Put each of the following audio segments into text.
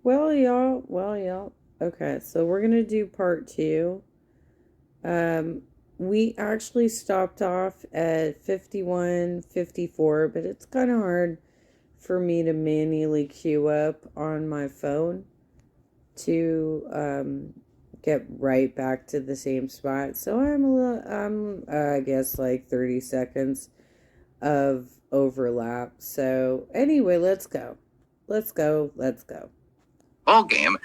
Well, y'all. Okay, so we're gonna do part two. Um, we actually stopped off at 51:54, but it's kind of hard for me to manually queue up on my phone to get right back to the same spot. So I guess like 30 seconds of overlap. So anyway, let's go. Let's go. Ball game,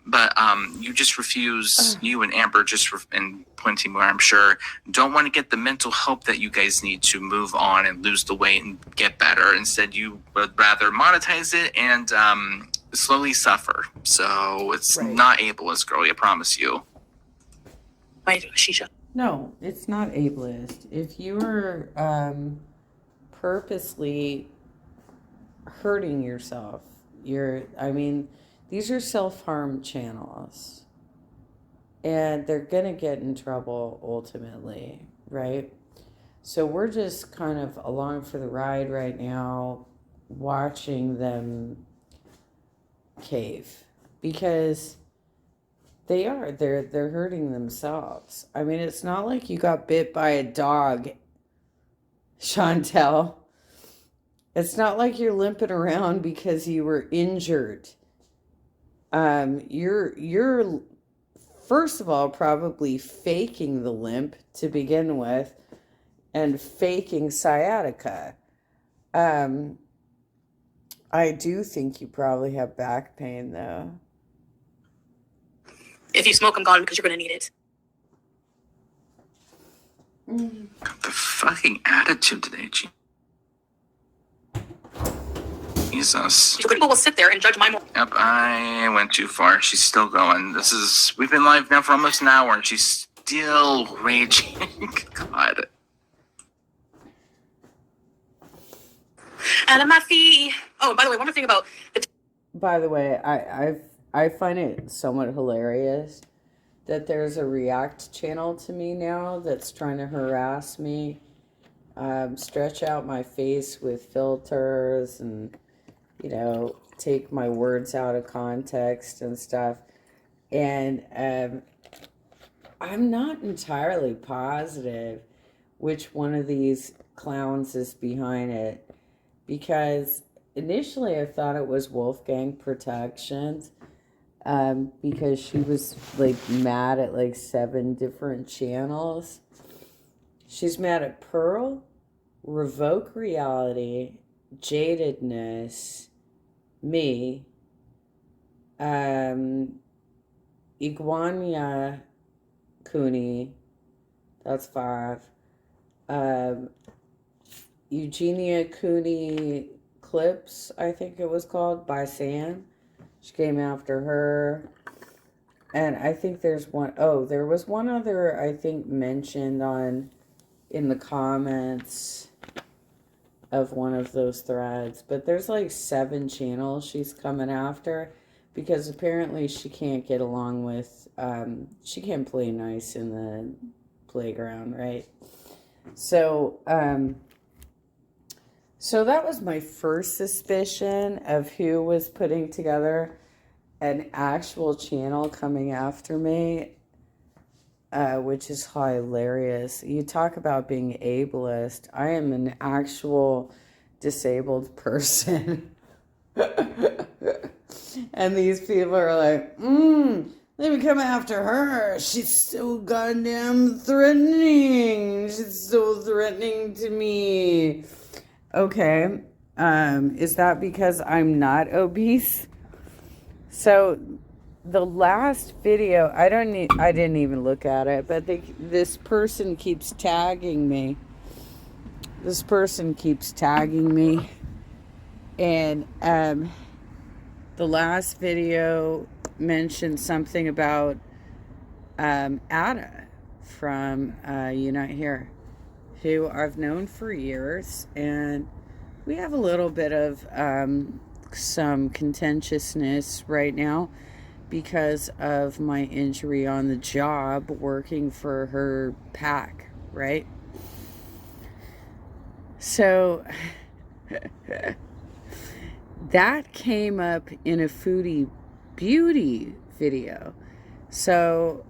but you just refuse. You and Amber and Plenty more, I'm sure, don't want to get the mental help that you guys need to move on and lose the weight and get better. Instead, you would rather monetize it and slowly suffer. So it's Right. not ableist, girlie, I promise you. No, it's not ableist. If you are purposely hurting yourself, these are self-harm channels. And they're going to get in trouble ultimately, right? So we're just kind of along for the ride right now, watching them cave because they're hurting themselves. I mean, it's not like you got bit by a dog, Chantel. It's not like you're limping around because you were injured. You're first of all probably faking the limp to begin with and faking sciatica. I do think you probably have back pain though. If you smoke, I'm gone because you're going to need it. The fucking attitude today, Jesus. People will sit there and judge my. Yep, I went too far. She's still going. We've been live now for almost an hour and she's still raging. God. Out of my feet. Oh, by the way, one more thing about By the way, I find it somewhat hilarious that there's a React channel to me now that's trying to harass me, stretch out my face with filters and, take my words out of context and stuff. And I'm not entirely positive which one of these clowns is behind it, because initially I thought it was Wolfgang Productions, because she was like mad at like 7 different channels. She's mad at Pearl, Revoke Reality, Jadedness, me, Iguania Cooney, that's 5, Eugenia Cooney Clips, I think it was called, by Sam. She came after her. And I think there was one other, I think, mentioned in the comments of one of those threads. But there's like 7 channels she's coming after, because apparently she can't get along with, she can't play nice in the playground, right? So that was my first suspicion of who was putting together an actual channel coming after me, which is hilarious. You talk about being ableist. I am an actual disabled person. And these people are like, let me come after her. She's so goddamn threatening. She's so threatening to me. Okay. Is that because I'm not obese? So the last video, I didn't even look at it, but this person keeps tagging me. And the last video mentioned something about Ada from Unite Here, who I've known for years, and we have a little bit of some contentiousness right now because of my injury on the job working for her pack, right? So that came up in a foodie beauty video. So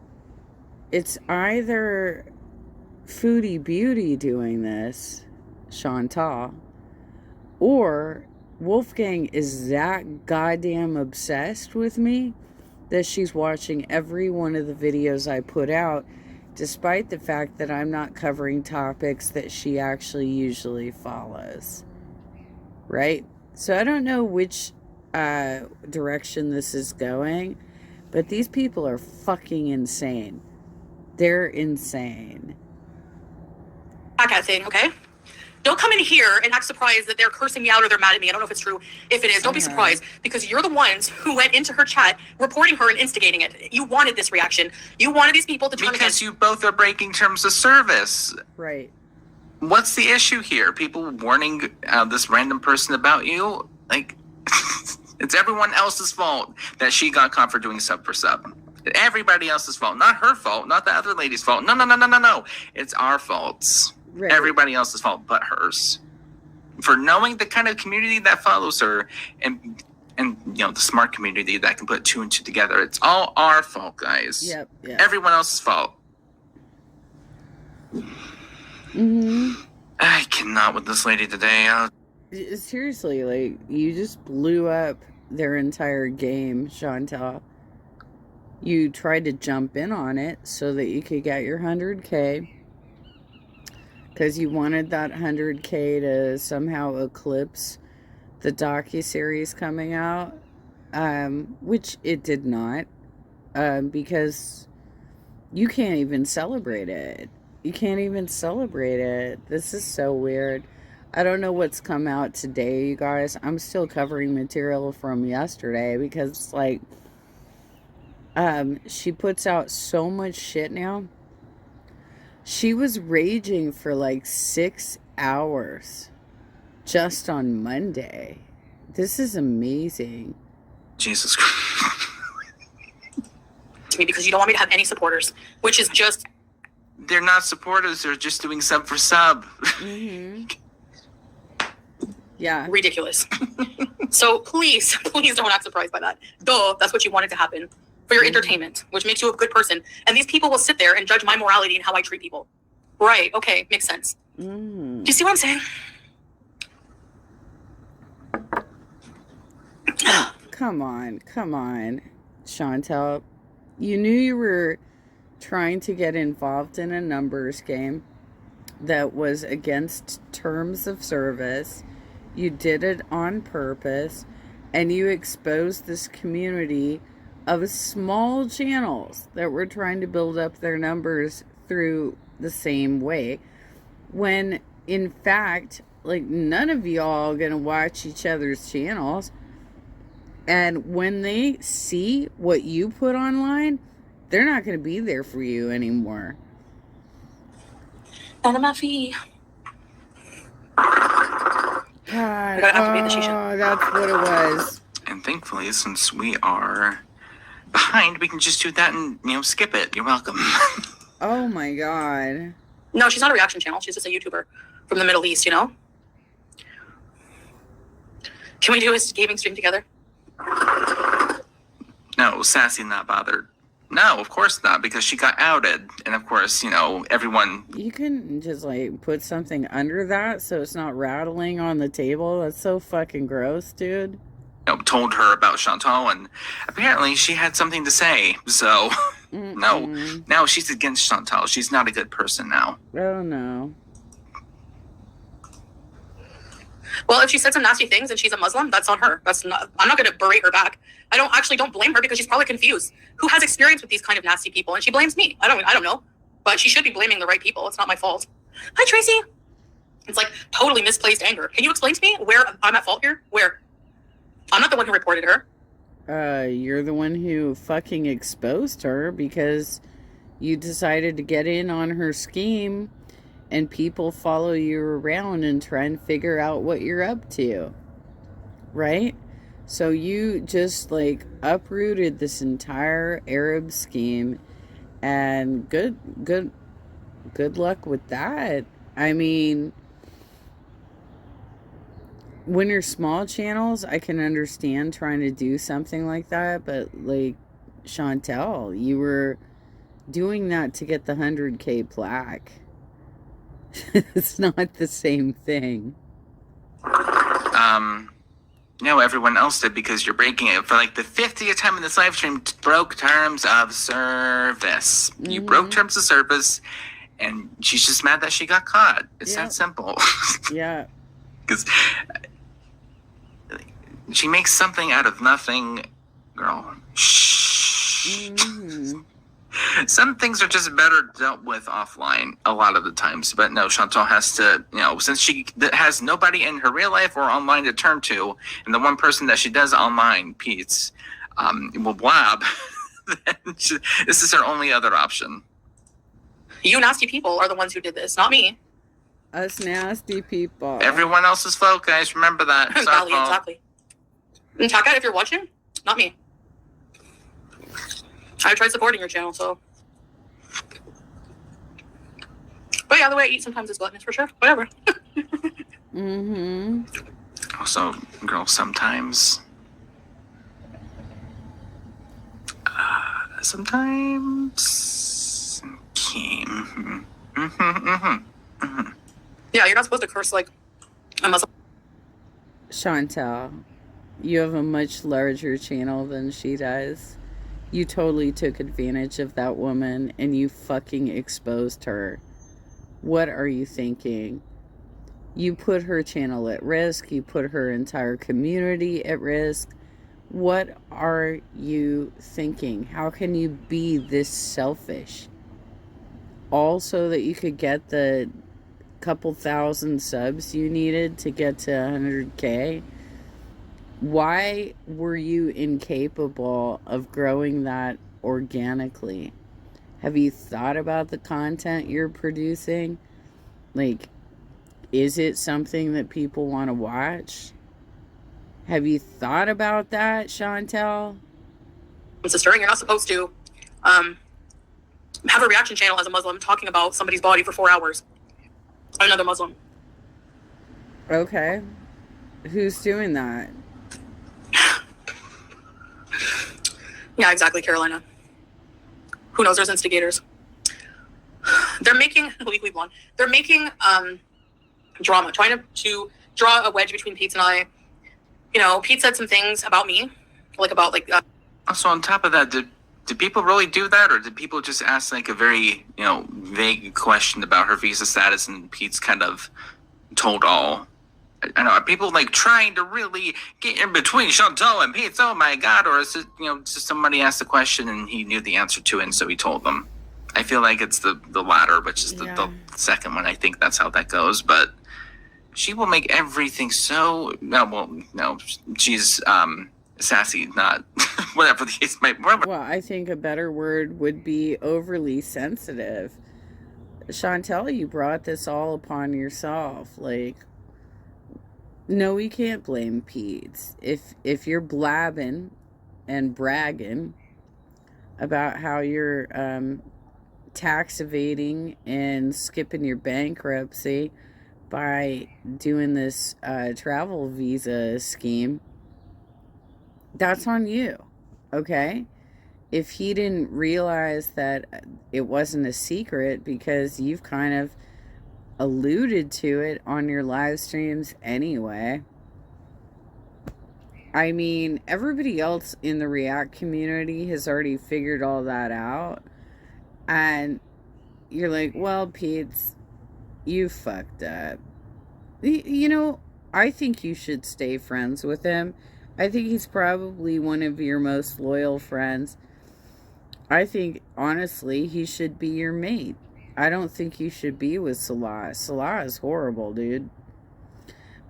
it's either Foodie Beauty doing this, Chantal, or Wolfgang is that goddamn obsessed with me that she's watching every one of the videos I put out, despite the fact that I'm not covering topics that she actually usually follows. Right? So I don't know which direction this is going, but these people are fucking insane. They're insane. That thing, okay? Don't come in here and act surprised that they're cursing me out or they're mad at me. I don't know if it's true. If it is, don't be surprised, because you're the ones who went into her chat reporting her and instigating it. You wanted this reaction. You wanted these people to turn Because against you both are breaking terms of service. Right. What's the issue here? People warning this random person about you? Like, it's everyone else's fault that she got caught for doing sub for sub. Everybody else's fault. Not her fault. Not the other lady's fault. No. It's our faults. Right. Everybody else's fault but hers. For knowing the kind of community that follows her and the smart community that can put two and two together. It's all our fault, guys. Yep. Everyone else's fault. I cannot with this lady today. Seriously, like, you just blew up their entire game, Chantal. You tried to jump in on it so that you could get your 100K. Because you wanted that 100K to somehow eclipse the docuseries coming out. Which it did not. Because you can't even celebrate it. You can't even celebrate it. This is so weird. I don't know what's come out today, you guys. I'm still covering material from yesterday because, like, she puts out so much shit now. She was raging for like 6 hours just on Monday. This is amazing. Jesus Christ. to me because you don't want me to have any supporters, which is just... They're not supporters. They're just doing sub for sub. Yeah. Ridiculous. So please don't act surprised by that. Duh, that's what you wanted to happen. For your entertainment, which makes you a good person. And these people will sit there and judge my morality and how I treat people. Right, okay, makes sense. Do you see what I'm saying? Come on, Chantal. You knew you were trying to get involved in a numbers game that was against terms of service. You did it on purpose, and you exposed this community of small channels that were trying to build up their numbers through the same way, when in fact, like, none of y'all are gonna watch each other's channels, and when they see what you put online, they're not gonna be there for you anymore. Anamafi. God, Oh, that's what it was. And thankfully, since we are behind, we can just do that and, skip it. You're welcome. Oh my God. No, she's not a reaction channel. She's just a YouTuber from the Middle East, Can we do a gaming stream together? No, Sassy not bothered. No, of course not, because she got outed. And of course, everyone... You can just, like, put something under that so it's not rattling on the table. That's so fucking gross, dude. Told her about Chantal, and apparently she had something to say. So, no, now she's against Chantal. She's not a good person now. Oh, no. Well, if she said some nasty things and she's a Muslim, that's on her. I'm not going to berate her back. I don't blame her because she's probably confused. Who has experience with these kind of nasty people? And she blames me. I don't know. But she should be blaming the right people. It's not my fault. Hi, Tracy. It's like totally misplaced anger. Can you explain to me where I'm at fault here? Where? I'm not the one who reported her. You're the one who fucking exposed her because you decided to get in on her scheme, and people follow you around and try and figure out what you're up to. Right? So you just, like, uprooted this entire Arab scheme, and good luck with that. I mean, when you're small channels, I can understand trying to do something like that, but like Chantel, you were doing that to get the 100K plaque. It's not the same thing. No, everyone else did because you're breaking it for like the 50th time in this live stream. Broke terms of service. You broke terms of service, and she's just mad that she got caught. It's that simple. Yeah. Because she makes something out of nothing, girl. Shh. Some things are just better dealt with offline a lot of the times. But no, Chantal has to, since she has nobody in her real life or online to turn to, and the one person that she does online, Peetz, will blab, then this is her only other option. You nasty people are the ones who did this, not me. Us nasty people. Everyone else's fault, guys. Remember that. Exactly. And Taka, if you're watching, not me. I tried supporting your channel, so. But yeah, the way I eat sometimes is gluttonous for sure. Whatever. Also, girl, sometimes Yeah, you're not supposed to curse like a Muslim. Chantal, you have a much larger channel than she does. You totally took advantage of that woman and you fucking exposed her. What are you thinking? You put her channel at risk. You put her entire community at risk. What are you thinking? How can you be this selfish? All so that you could get the couple thousand subs you needed to get to 100K? Why were you incapable of growing that organically? Have you thought about the content you're producing? Like, is it something that people want to watch? Have you thought about that, Chantel? Sister, and you're not supposed to have a reaction channel as a Muslim talking about somebody's body for 4 hours. Another Muslim. Okay. Who's doing that? Yeah, exactly, Carolina. Who knows? There's instigators. They're making Legally Blonde. They're making drama, trying to draw a wedge between Peetz and I. Pete said some things about me, Also, on top of that, did people really do that, or did people just ask like a very vague question about her visa status, and Pete's kind of told all? I know, are people like trying to really get in between Chantal and Peetz? Oh my God! Or is it just somebody asked a question and he knew the answer to it, and so he told them? I feel like it's the latter, which is the second one. I think that's how that goes. But she will make everything so no. She's sassy, not whatever the case might be. Well, I think a better word would be overly sensitive. Chantel, you brought this all upon yourself. Like, no, we can't blame Peetz. If you're blabbing and bragging about how you're tax evading and skipping your bankruptcy by doing this travel visa scheme, that's on you, okay? If he didn't realize that it wasn't a secret because you've kind of alluded to it on your live streams anyway. I mean, everybody else in the React community has already figured all that out. And you're like, well, Peetz, you fucked up. I think you should stay friends with him. I think he's probably one of your most loyal friends. I think, honestly, he should be your mate. I don't think you should be with Salah. Salah is horrible, dude.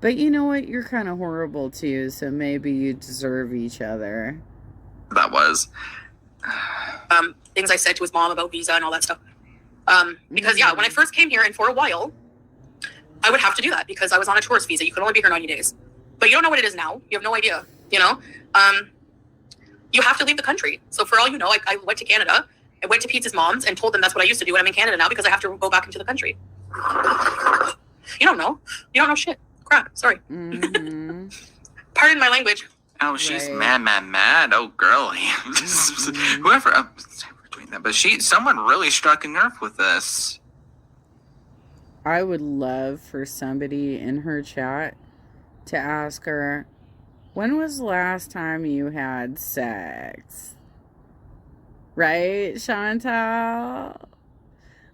But you know what? You're kind of horrible, too, so maybe you deserve each other. That was. Things I said to his mom about visa and all that stuff. Because, when I first came here, and for a while, I would have to do that because I was on a tourist visa. You could only be here 90 days. But you don't know what it is now. You have no idea, You have to leave the country. So for all you know, I went to Canada. I went to Peetz's mom's and told them that's what I used to do when I'm in Canada now because I have to go back into the country. You don't know. You don't know shit. crap. Sorry. Mm-hmm. Pardon my language. Oh, she's Right. mad. Oh, girly. Whoever doing that, but someone really struck a nerve with this. I would love for somebody in her chat to ask her, when was the last time you had sex? Right, Chantal?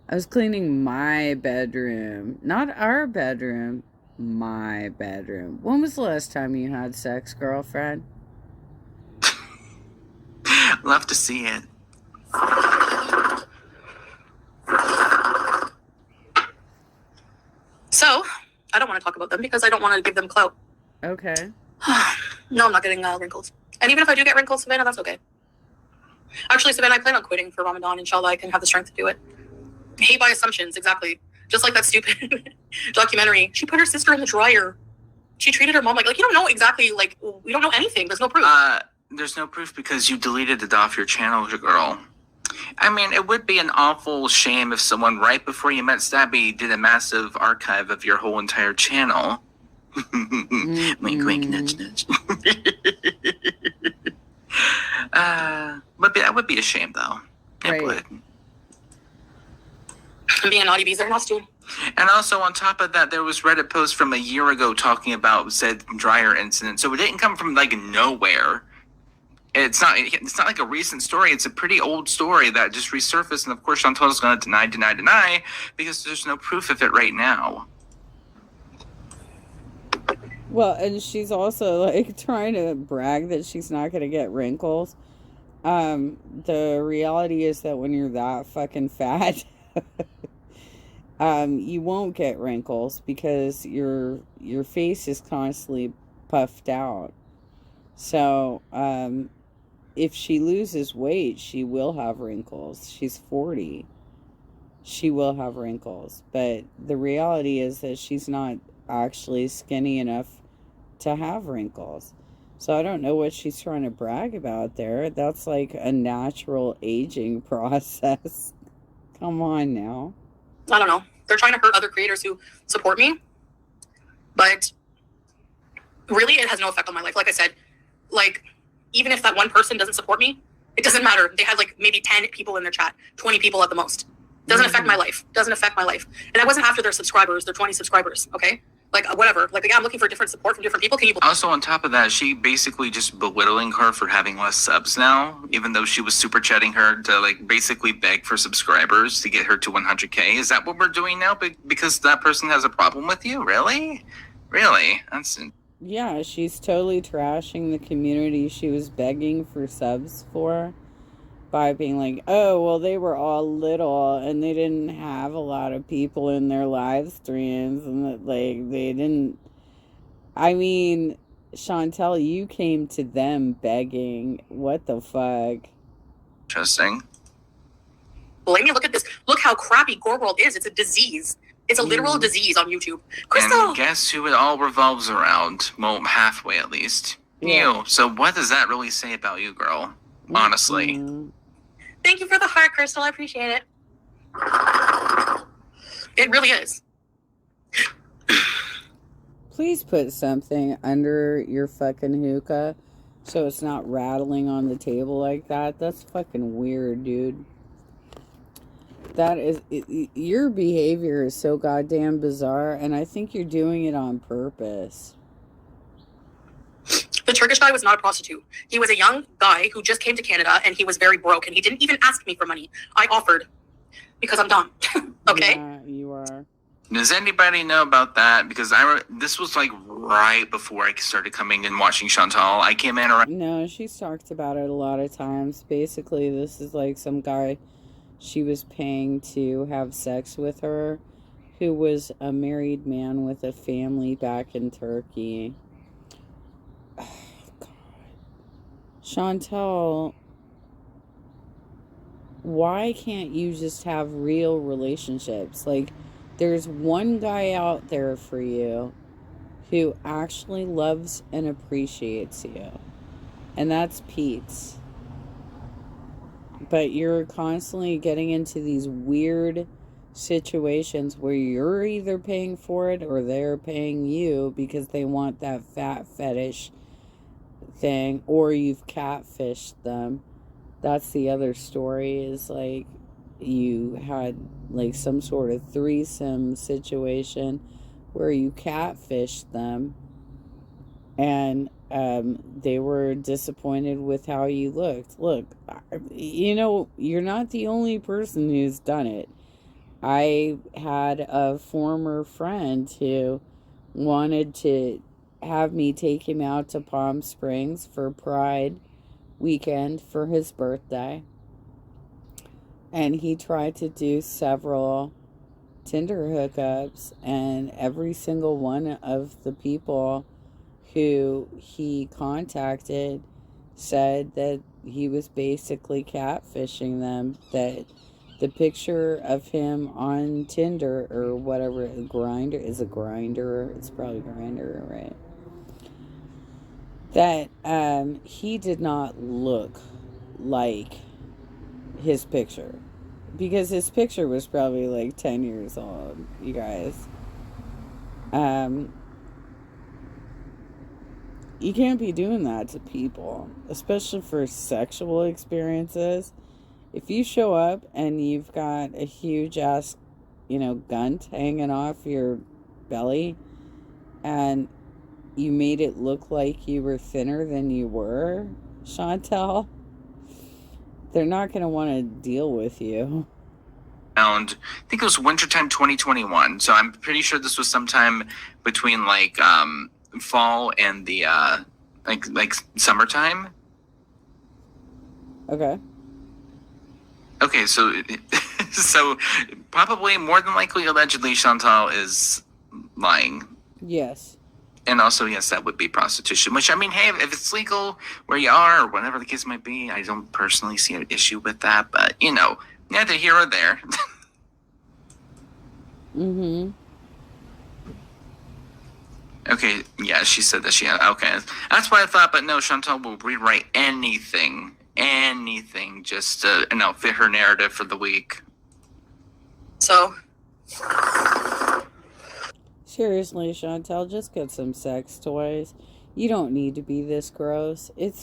I was cleaning my bedroom. Not our bedroom. My bedroom. When was the last time you had sex, girlfriend? Love to see it. So, I don't want to talk about them because I don't want to give them clout. Okay. No, I'm not getting wrinkles. And even if I do get wrinkles, Savannah, that's okay. Actually, Savannah, I plan on quitting for Ramadan. Inshallah, I can have the strength to do it. Hate by assumptions, exactly. Just like that stupid documentary. She put her sister in the dryer. She treated her mom like you don't know exactly, like, we don't know anything. There's no proof. There's no proof because you deleted it off your channel, girl. I mean, it would be an awful shame if someone right before you met Stabby did a massive archive of your whole entire channel. Wink, wink, nudge, nudge. But that would be a shame, though. It Right. would. I'm being a naughty bees, they're not doing. And also, on top of that, there was Reddit posts from a year ago talking about said dryer incident. So it didn't come from like nowhere. It's not like a recent story. It's a pretty old story that just resurfaced. And of course, Chantal's going to deny because there's no proof of it right now. Well, and she's also like trying to brag that she's not going to get wrinkles. The reality is that when you're that fucking fat, you won't get wrinkles because your face is constantly puffed out. So, if she loses weight, she will have wrinkles. She's 40. She will have wrinkles. But the reality is that she's not actually skinny enough to have wrinkles. So I don't know what she's trying to brag about there. That's like a natural aging process. Come on now. I don't know. They're trying to hurt other creators who support me. But really, it has no effect on my life. Like I said, like, even if that one person doesn't support me, it doesn't matter. They had like maybe 10 people in their chat, 20 people at the most. Doesn't affect my life. Doesn't affect my life. And I wasn't after their subscribers, their 20 subscribers, okay? Like, whatever. Like, yeah, I'm looking for different support from different people. Can you believe? Also, on top of that, she basically just belittling her for having less subs now, even though she was super chatting her to like basically beg for subscribers to get her to 100K. Is that what we're doing now? Because that person has a problem with you? Really? That's Yeah, she's totally trashing the community she was begging for subs for by being like, oh, well, they were all little and they didn't have a lot of people in their live streams and that, like, they didn't. I mean, Chantel, you came to them begging. What the fuck? interesting. me. Look at this. Look how crappy Gore World is. It's a disease. It's a literal disease on YouTube. Crystal! And guess who it all revolves around? Well, halfway at least. Yeah. You. So what does that really say about you, girl? Honestly. Mm-hmm. Thank you for the heart, Crystal. I appreciate it. It really is. Please put something under your fucking hookah so it's not rattling on the table like that. That's fucking weird, dude. That is, your behavior is so goddamn bizarre, and I think you're doing it on purpose. The Turkish guy was not a prostitute. He was a young guy who just came to Canada, and he was very broke, and he didn't even ask me for money. I offered because I'm dumb. Okay? Yeah, you are. Does anybody know about that? Because this was like right before I started coming and watching Chantal. I came in around. No, she's talked about it a lot of times. Basically, this is like some guy she was paying to have sex with her who was a married man with a family back in Turkey. Oh, God. Chantal, why can't you just have real relationships? Like, there's one guy out there for you who actually loves and appreciates you, and that's Peetz. But you're constantly getting into these weird situations where you're either paying for it or they're paying you because they want that fat fetish thing, or you've catfished them. That's the other story, is like you had like some sort of threesome situation where you catfished them, and they were disappointed with how you looked. Look, you're not the only person who's done it. I had a former friend who wanted to have me take him out to Palm Springs for Pride weekend for his birthday. And he tried to do several Tinder hookups, and every single one of the people who he contacted said that he was basically catfishing them, that the picture of him on Tinder or whatever, Grinder, is a Grinder, it's probably Grinder, right? That he did not look like his picture, because his picture was probably like 10 years old, you guys. You can't be doing that to people, especially for sexual experiences. If you show up and you've got a huge ass, gunt hanging off your belly, and you made it look like you were thinner than you were, Chantel, they're not going to want to deal with you. I think it was wintertime 2021. So I'm pretty sure this was sometime between like fall and the like summertime. Okay. Okay, so probably more than likely, allegedly, Chantal is lying. Yes. And also, yes, that would be prostitution. Which, I mean, hey, if it's legal where you are or whatever the case might be, I don't personally see an issue with that. But, neither here or there. Mm-hmm. Okay, yeah, she said that she had... Okay, that's what I thought. But no, Chantal will rewrite anything just to fit her narrative for the week. So... Seriously, Chantel, just get some sex toys. You don't need to be this gross. You've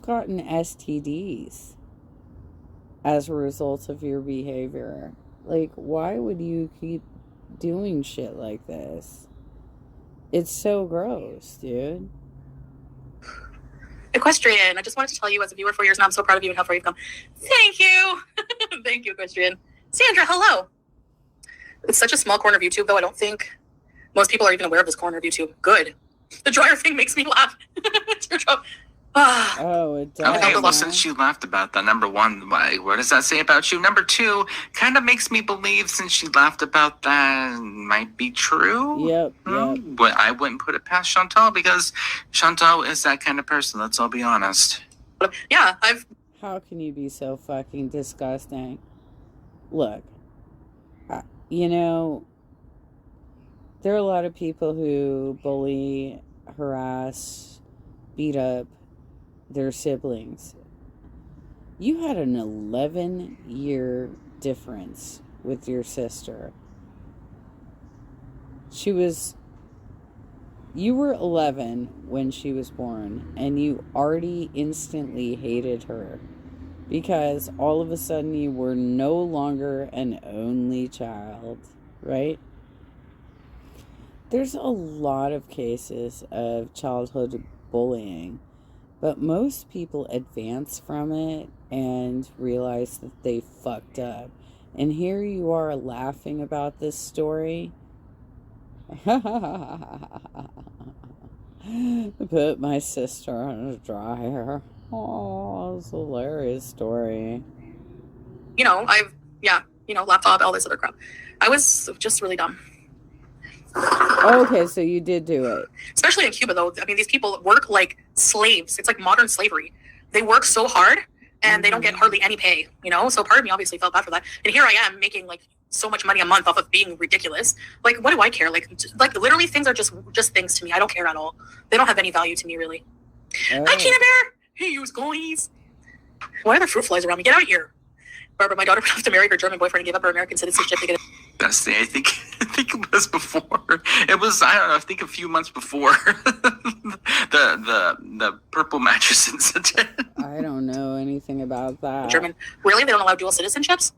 gotten STDs as a result of your behavior. Like, why would you keep doing shit like this? It's so gross, dude. Equestrian, I just wanted to tell you, as a viewer for years now, I'm so proud of you and how far you've come. Thank you. Thank you, Equestrian. Sandra, hello. It's such a small corner of YouTube, though. I don't think most people are even aware of this corner of YouTube. Good. The dryer thing makes me laugh. Oh, it does. Okay, well, since she laughed about that, number one, what does that say about you? Number two, kind of makes me believe, since she laughed about that, might be true. Yep. But I wouldn't put it past Chantal, because Chantal is that kind of person. Let's all be honest. Yeah, How can you be so fucking disgusting? Look, there are a lot of people who bully, harass, beat up their siblings. You had an 11-year difference with your sister. You were 11 when she was born, and you already instantly hated her because all of a sudden you were no longer an only child, right? There's a lot of cases of childhood bullying, but most people advance from it and realize that they fucked up. And here you are laughing about this story. Put my sister on a dryer. Oh, it's a hilarious story. Laptop, all this other crap. I was just really dumb. Okay, so you did do it. Especially in Cuba, though. I mean, these people work like slaves. It's like modern slavery. They work so hard, and they don't get hardly any pay, So part of me obviously felt bad for that. And here I am making, like, so much money a month off of being ridiculous. Like, what do I care? Like literally, things are just things to me. I don't care at all. They don't have any value to me, really. Oh. Hi, Tina Bear. Hey, you guys. Why are there fruit flies around me? Get out of here. Barbara, my daughter would have to marry her German boyfriend and give up her American citizenship to get Best thing, I think it was before. It was, I don't know, I think a few months before the purple mattress incident. I don't know anything about that. German. Really? They don't allow dual citizenships?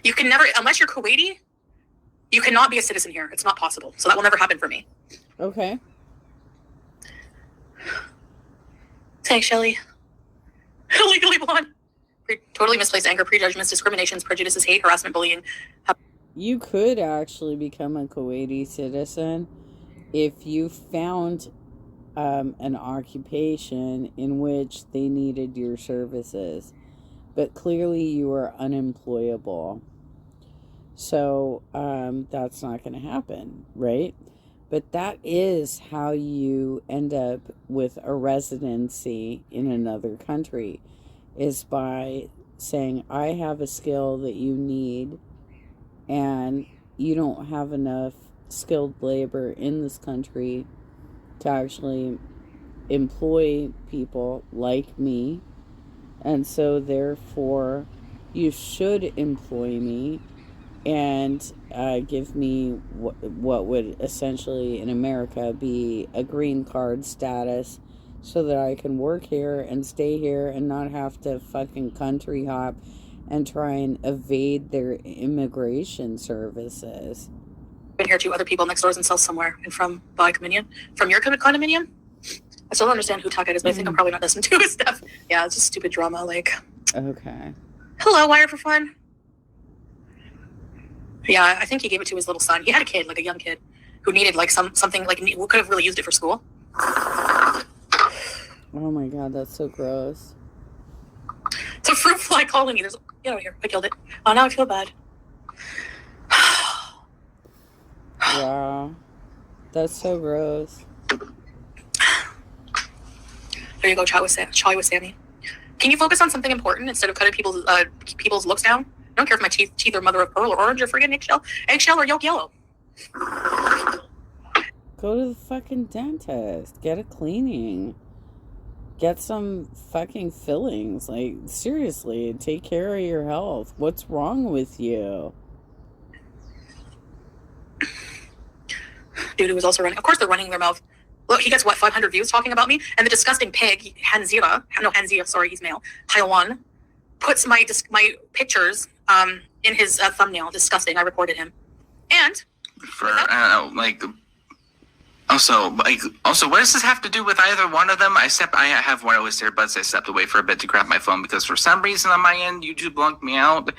You can never, unless you're Kuwaiti, you cannot be a citizen here. It's not possible. So that will never happen for me. Okay. Thanks, Shelly. Legally blonde. Totally misplaced anger, prejudgments, discriminations, prejudices, hate, harassment, bullying. You could actually become a Kuwaiti citizen if you found an occupation in which they needed your services. But clearly you are unemployable. So that's not going to happen, right? But that is how you end up with a residency in another country, is by saying, I have a skill that you need, and you don't have enough skilled labor in this country to actually employ people like me, and so therefore you should employ me and give me what would essentially in America be a green card status, so that I can work here and stay here and not have to fucking country hop and try and evade their immigration services. Been here to other people next doors and sell somewhere and from by condominium. From your condominium? I still don't understand who Taka is, but I think I'm probably not listening to his stuff. Yeah, it's just stupid drama. Like, okay. Hello, Wire for Fun. Yeah, I think he gave it to his little son. He had a kid, like a young kid, who needed like something like could have really used it for school. Oh my god, that's so gross. It's a fruit fly calling me. Get out of here. I killed it. Oh, now I feel bad. Wow. That's so gross. There you go, chat with Sammy. Can you focus on something important instead of cutting people's looks down? I don't care if my teeth are mother of pearl or orange or friggin' eggshell or yolk yellow. Go to the fucking dentist. Get a cleaning. Get some fucking fillings. Like, seriously, take care of your health. What's wrong with you? Dude, who was also running. Of course they're running their mouth. Look, he gets, 500 views talking about me? And the disgusting pig, Hanzira, sorry, he's male, Taiwan, puts my pictures in his thumbnail. Disgusting. I reported him. And... Also, what does this have to do with either one of them? I have wireless earbuds. I stepped away for a bit to grab my phone because for some reason on my end, YouTube blocked me out.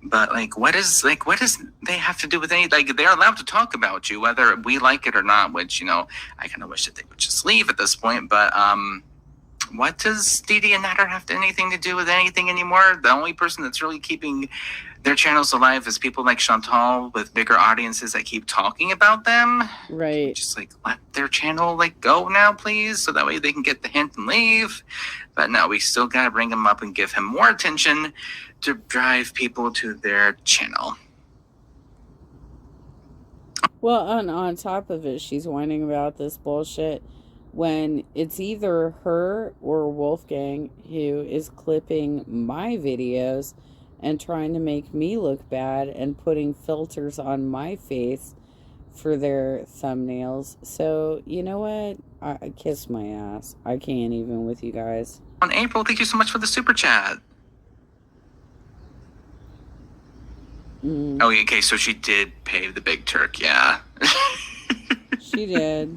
But what does they have to do with any? Like, they're allowed to talk about you whether we like it or not. Which I kind of wish that they would just leave at this point. But what does Didi and Natter have anything to do with anything anymore? The only person that's really keeping their channels alive is people like Chantal with bigger audiences that keep talking about them. Right. Just let their channel go now, please, so that way they can get the hint and leave. But no, we still gotta bring him up and give him more attention to drive people to their channel. Well, on top of it, she's whining about this bullshit when it's either her or Wolfgang who is clipping my videos and trying to make me look bad and putting filters on my face for their thumbnails. So, you know what? I kiss my ass. I can't even with you guys. On April, thank you so much for the super chat. Oh, okay, so she did pay the big Turk, yeah. She did.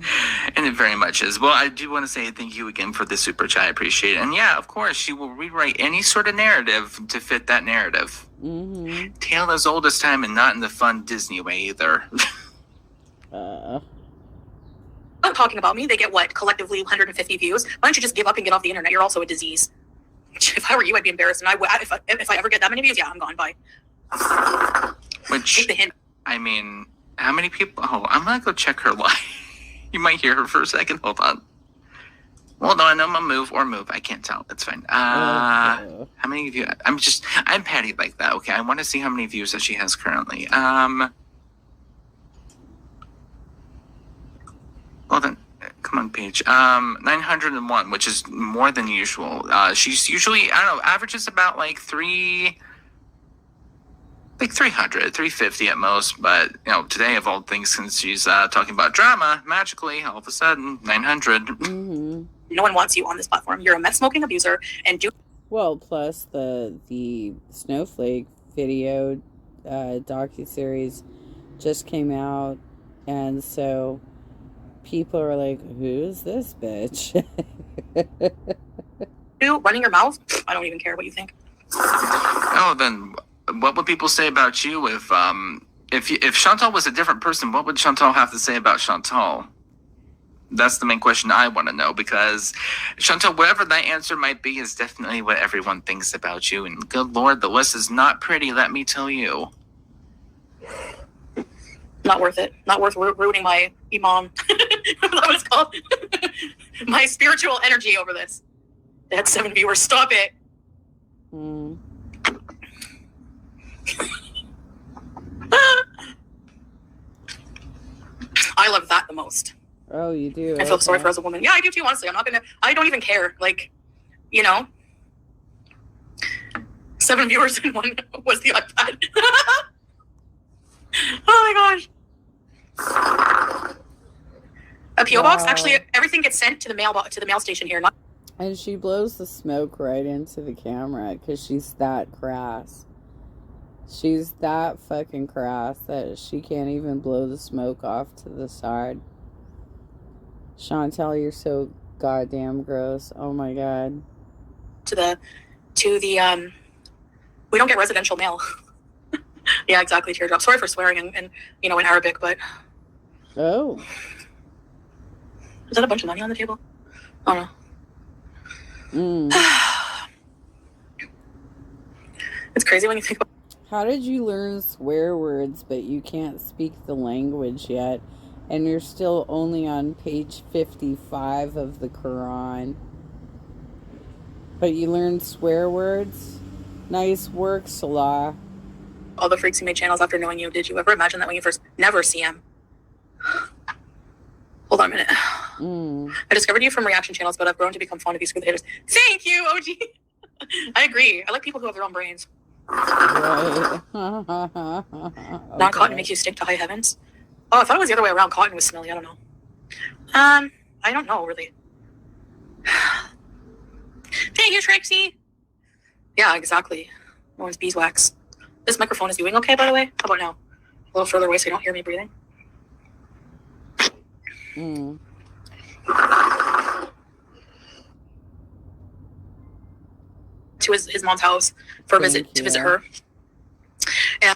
And it very much is. Well, I do want to say thank you again for the super chat. I appreciate it. And yeah, of course, she will rewrite any sort of narrative to fit that narrative. Mm-hmm. Tale as old as time and not in the fun Disney way either. Not talking about me. They get collectively 150 views. Why don't you just give up and get off the internet? You're also a disease. If I were you, I'd be embarrassed. And if I ever get that many views, yeah, I'm gone. Bye. Which, take the hint. I mean, how many people? Oh, I'm gonna go check her live. You might hear her for a second. Hold on. Well, no, I'm gonna move. I can't tell. It's fine. How many views? I'm petty like that. Okay, I want to see how many views that she has currently. Well then, come on, Paige. 901, which is more than usual. She's usually, I don't know, averages about 3 like 300, 350 at most. But, you know, today of all things, since she's talking about drama, magically, all of a sudden, 900. Mm-hmm. No one wants you on this platform. You're a meth smoking abuser and do. Well, plus the Snowflake video docuseries just came out, and so people are like, who's this bitch? Running your mouth? I don't even care what you think. Oh, then what would people say about you if Chantal was a different person? What would Chantal have to say about Chantal? That's the main question I want to know, because Chantal, whatever that answer might be, is definitely what everyone thinks about you. And good Lord, the list is not pretty, let me tell you. Not worth it. Not worth ruining my imam. Is that what it's called? My spiritual energy over this. They had 7 viewers. Stop it. Mm. I love that the most. Oh, you do? I feel sorry for her as a woman. Yeah, I do too, honestly. I don't even care. Like, you know, 7 viewers in one was the iPad. Oh my gosh. A PO box? Actually, everything gets sent to the mail station here. And she blows the smoke right into the camera because she's that crass. She's that fucking crass that she can't even blow the smoke off to the side. Chantal, you're so goddamn gross. Oh my god. To the we don't get residential mail. Yeah, exactly, teardrop. Sorry for swearing and you know, in Arabic, but oh. Is that a bunch of money on the table? Oh no. It's crazy when you think about. How did you learn swear words but you can't speak the language yet? And you're still only on page 55 of the Quran. But you learned swear words? Nice work, Salah. All the freaks who made channels after knowing you, did you ever imagine that when you first never see him? Hold on a minute. I discovered you from reaction channels, but I've grown to become fond of you. Screw the haters. Thank you, OG. I agree. I like people who have their own brains. Right. Non-cotton makes you stink to high heavens. Oh, I thought it was the other way around. Cotton was smelly. I don't know. I don't know, really. Thank you, Trixie. Yeah, exactly. No one's beeswax. This microphone is doing okay, by the way. How about now? A little further away so you don't hear me breathing. To his mom's house for a visit to visit her. And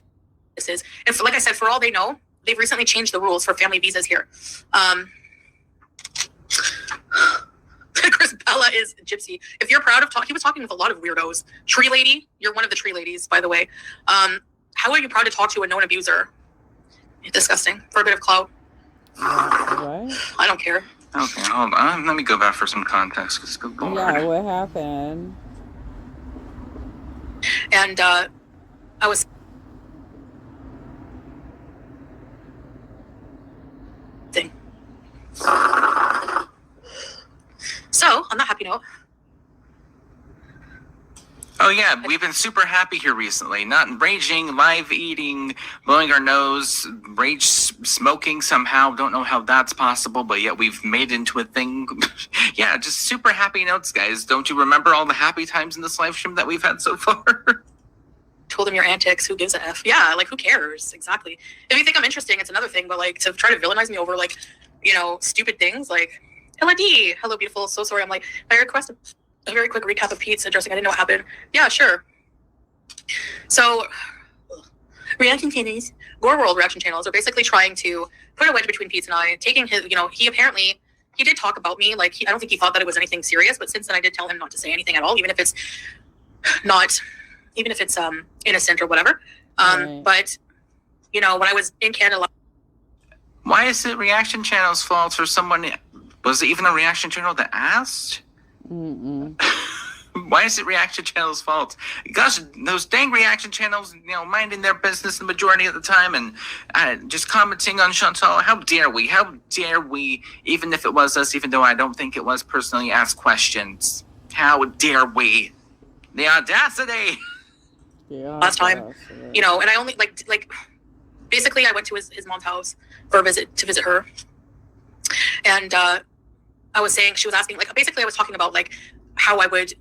this is, and for, like I said, for all they know, they've recently changed the rules for family visas here. Chris Bella is gypsy. If you're proud of he was talking with a lot of weirdos. Tree lady, you're one of the tree ladies, by the way. How are you proud to talk to a known abuser? Disgusting. For a bit of clout. What? I don't care. Okay, hold on. Let me go back for some context. Cause good Lord. Yeah, what happened? And I was thing. So, on that happy note. Oh yeah, we've been super happy here recently. Not raging, live eating, blowing our nose, rage smoking somehow. Don't know how that's possible, but yet we've made it into a thing. Yeah, just super happy notes, guys. Don't you remember all the happy times in this live stream that we've had so far? Told them your antics. Who gives a F? Yeah, like who cares? Exactly. If you think I'm interesting, it's another thing. But like to try to villainize me over like, you know, stupid things like Ella D. Hello, beautiful. So sorry. I'm like, I request a very quick recap of Peetz addressing. I didn't know what happened. Yeah, sure. So, reaction channels, Gore World reaction channels are basically trying to put a wedge between Peetz and I, taking his, you know, he did talk about me. Like, I don't think he thought that it was anything serious, but since then I did tell him not to say anything at all, even if it's innocent or whatever. Right. But, you know, when I was in Canada. Why is it reaction channel's fault or someone, was it even a reaction channel that asked? Why is it reaction channel's fault? Gosh, those dang reaction channels, you know, minding their business the majority of the time and just commenting on Chantal. How dare we? How dare we, even if it was us, even though I don't think it was personally, ask questions? How dare we? The audacity! Yeah, last time, you know, and I only like basically I went to his mom's house for a visit to visit her, and I was saying, she was asking, like, basically I was talking about like how I would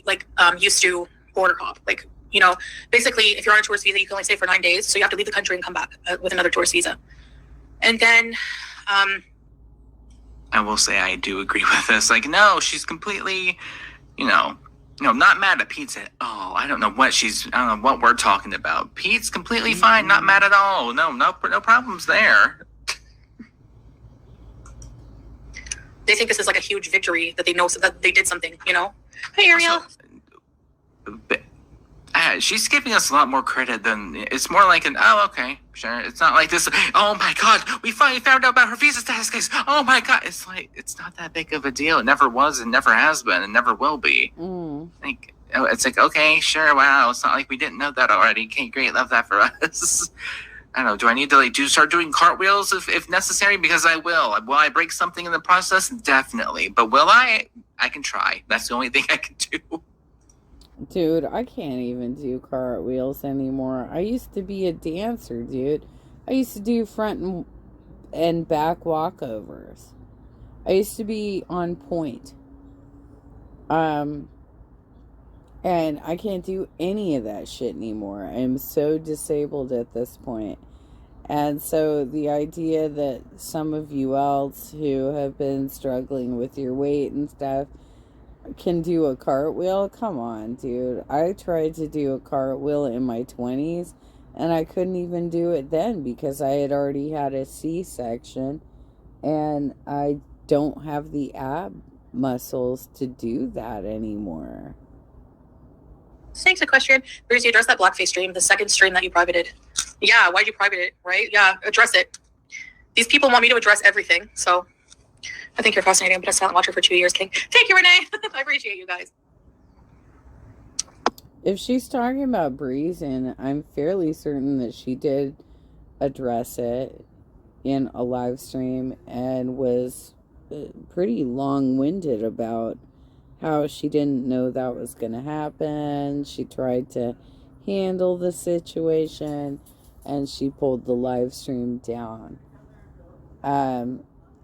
like used to border hop, like, you know, basically if you're on a tourist visa you can only stay for 9 days, so you have to leave the country and come back with another tourist visa. And then I will say I do agree with this. Like, no, she's completely, not mad at Peetz at all. I don't know what we're talking about. Peetz completely fine, not mad at all. No problems there. They think this is like a huge victory that they know that they did something, you know? Hey, Ariel. She's giving us a lot more credit than, it's more like okay, sure. It's not like this, oh my God, we finally found out about her visa status case. Oh my God. It's like, it's not that big of a deal. It never was and never has been and never will be. Like, it's like, okay, sure, wow. It's not like we didn't know that already. Okay, great. Love that for us. I don't know. Do I need to start doing cartwheels if necessary? Because I will. Will I break something in the process? Definitely. But will I? I can try. That's the only thing I can do. Dude, I can't even do cartwheels anymore. I used to be a dancer, dude. I used to do front and back walkovers. I used to be on point. And I can't do any of that shit anymore. I'm so disabled at this point. And so the idea that some of you else who have been struggling with your weight and stuff can do a cartwheel, come on, dude. I tried to do a cartwheel in my 20s and I couldn't even do it then because I had already had a C-section and I don't have the ab muscles to do that anymore. Thanks, Equestrian. Bruce, you addressed that blackface stream, the second stream that you privated. Yeah, why'd you private it, right? Yeah, address it. These people want me to address everything, so I think you're fascinating. I've been a silent watcher for 2 years, King. Thank you, Renee. I appreciate you guys. If she's talking about Breezing, I'm fairly certain that she did address it in a live stream and was pretty long-winded about how she didn't know that was going to happen. She tried to handle the situation and she pulled the live stream down.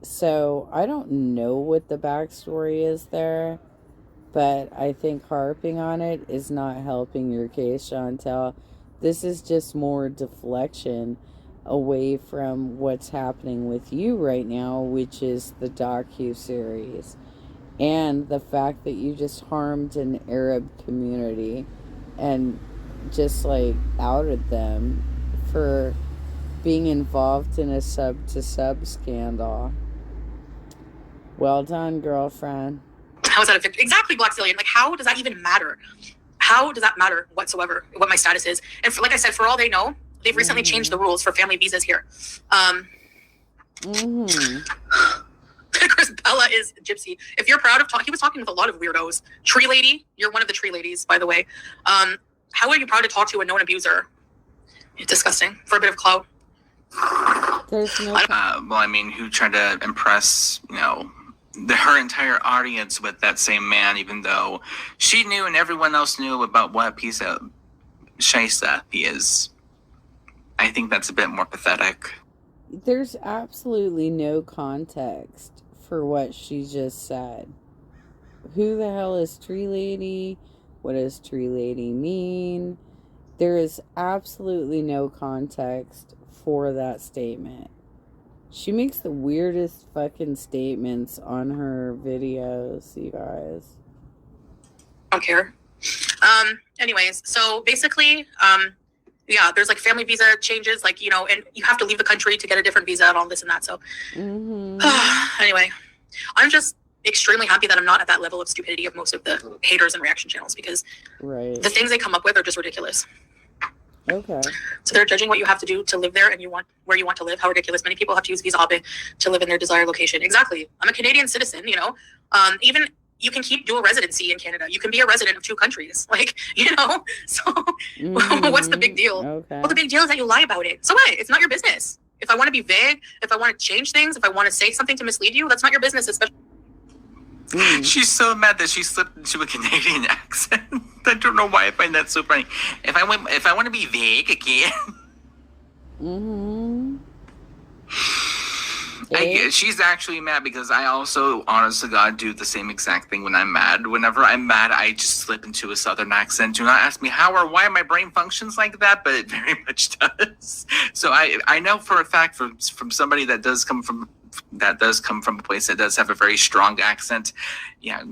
So I don't know what the backstory is there, but I think harping on it is not helping your case, Chantel. This is just more deflection away from what's happening with you right now, which is the docu-series. And the fact that you just harmed an Arab community and just like outed them for being involved in a sub-to-sub scandal. Well done, girlfriend. How is that a victory? Exactly, Black Zillion. Like, how does that even matter? How does that matter whatsoever, what my status is? And like I said, for all they know, they've recently changed the rules for family visas here. Chris Bella is Gypsy. If you're proud of he was talking with a lot of weirdos. Tree Lady, you're one of the Tree Ladies, by the way. How are you proud to talk to a known abuser? It's disgusting. For a bit of clout. There's no... well, I mean, who tried to impress, her entire audience with that same man, even though she knew and everyone else knew about what a piece of Shaisa he is. I think that's a bit more pathetic. There's absolutely no context for what she just said. Who the hell is Tree Lady? What does Tree Lady mean? There is absolutely no context for that statement. She makes the weirdest fucking statements on her videos, you guys. I don't care. Anyways, so basically, yeah, there's like family visa changes, like, and you have to leave the country to get a different visa and all this and that. So anyway, I'm just extremely happy that I'm not at that level of stupidity of most of the haters and reaction channels, because the things they come up with are just ridiculous. Okay. So they're judging what you have to do to live there and where you want to live. How ridiculous. Many people have to use visa hopping to live in their desired location. Exactly. I'm a Canadian citizen, even you can keep dual residency in Canada. You can be a resident of 2 countries. So what's the big deal? Okay. Well, the big deal is that you lie about it. So what? It's not your business. If I want to be vague, if I want to change things, if I want to say something to mislead you, that's not your business, especially. She's so mad that she slipped into a Canadian accent. I don't know why I find that so funny. If I want to be vague again. Mm-hmm. She's actually mad because I also, honest to God, do the same exact thing when I'm mad. Whenever I'm mad, I just slip into a southern accent. Do not ask me how or why my brain functions like that, but it very much does. So I know for a fact from somebody that does come from a place that does have a very strong accent. Yeah,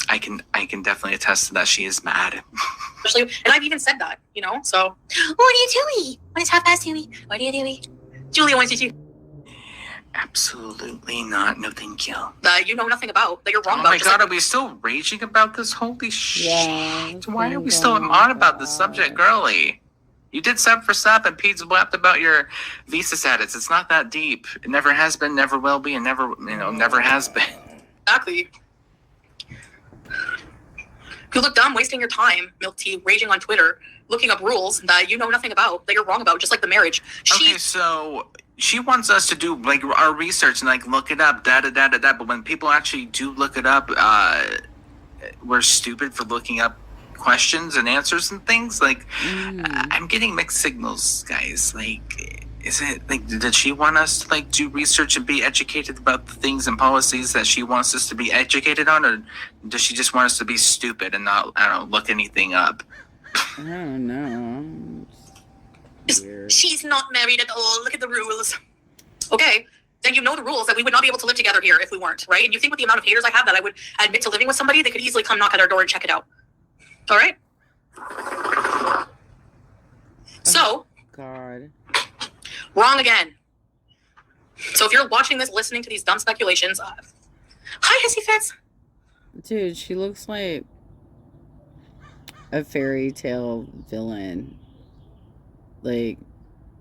I can definitely attest to that. She is mad. Especially, and I've even said that, you know. So, what are you doing? When it's 2:30, what are you doing? Julia wants you to. Absolutely not. No, thank you. That you know nothing about, that you're wrong about. Oh my God, are we still raging about this? Holy shit. Yeah, Why are we still on about this subject, girly? You did sub for sub and Peetz blapped about your visa status. It's not that deep. It never has been, never will be, and never has been. Exactly. You look dumb wasting your time, Milk Tea, raging on Twitter, looking up rules that you know nothing about, that you're wrong about, just like the marriage. Okay, so she wants us to do like our research and like look it up, but when people actually do look it up, we're stupid for looking up questions and answers and things. Like, I'm getting mixed signals, guys. Like, is it like, did she want us to like do research and be educated about the things and policies that she wants us to be educated on, or does she just want us to be stupid and not, I don't know, look anything up? I don't know. She's not married at all. Look at the rules. Okay, then you know the rules that we would not be able to live together here if we weren't, right? And you think with the amount of haters I have that I would admit to living with somebody, they could easily come knock at our door and check it out. All right? So, God. Wrong again. So if you're watching this, listening to these dumb speculations, hi, Hissy Fits. Dude, she looks like a fairy tale villain. Like,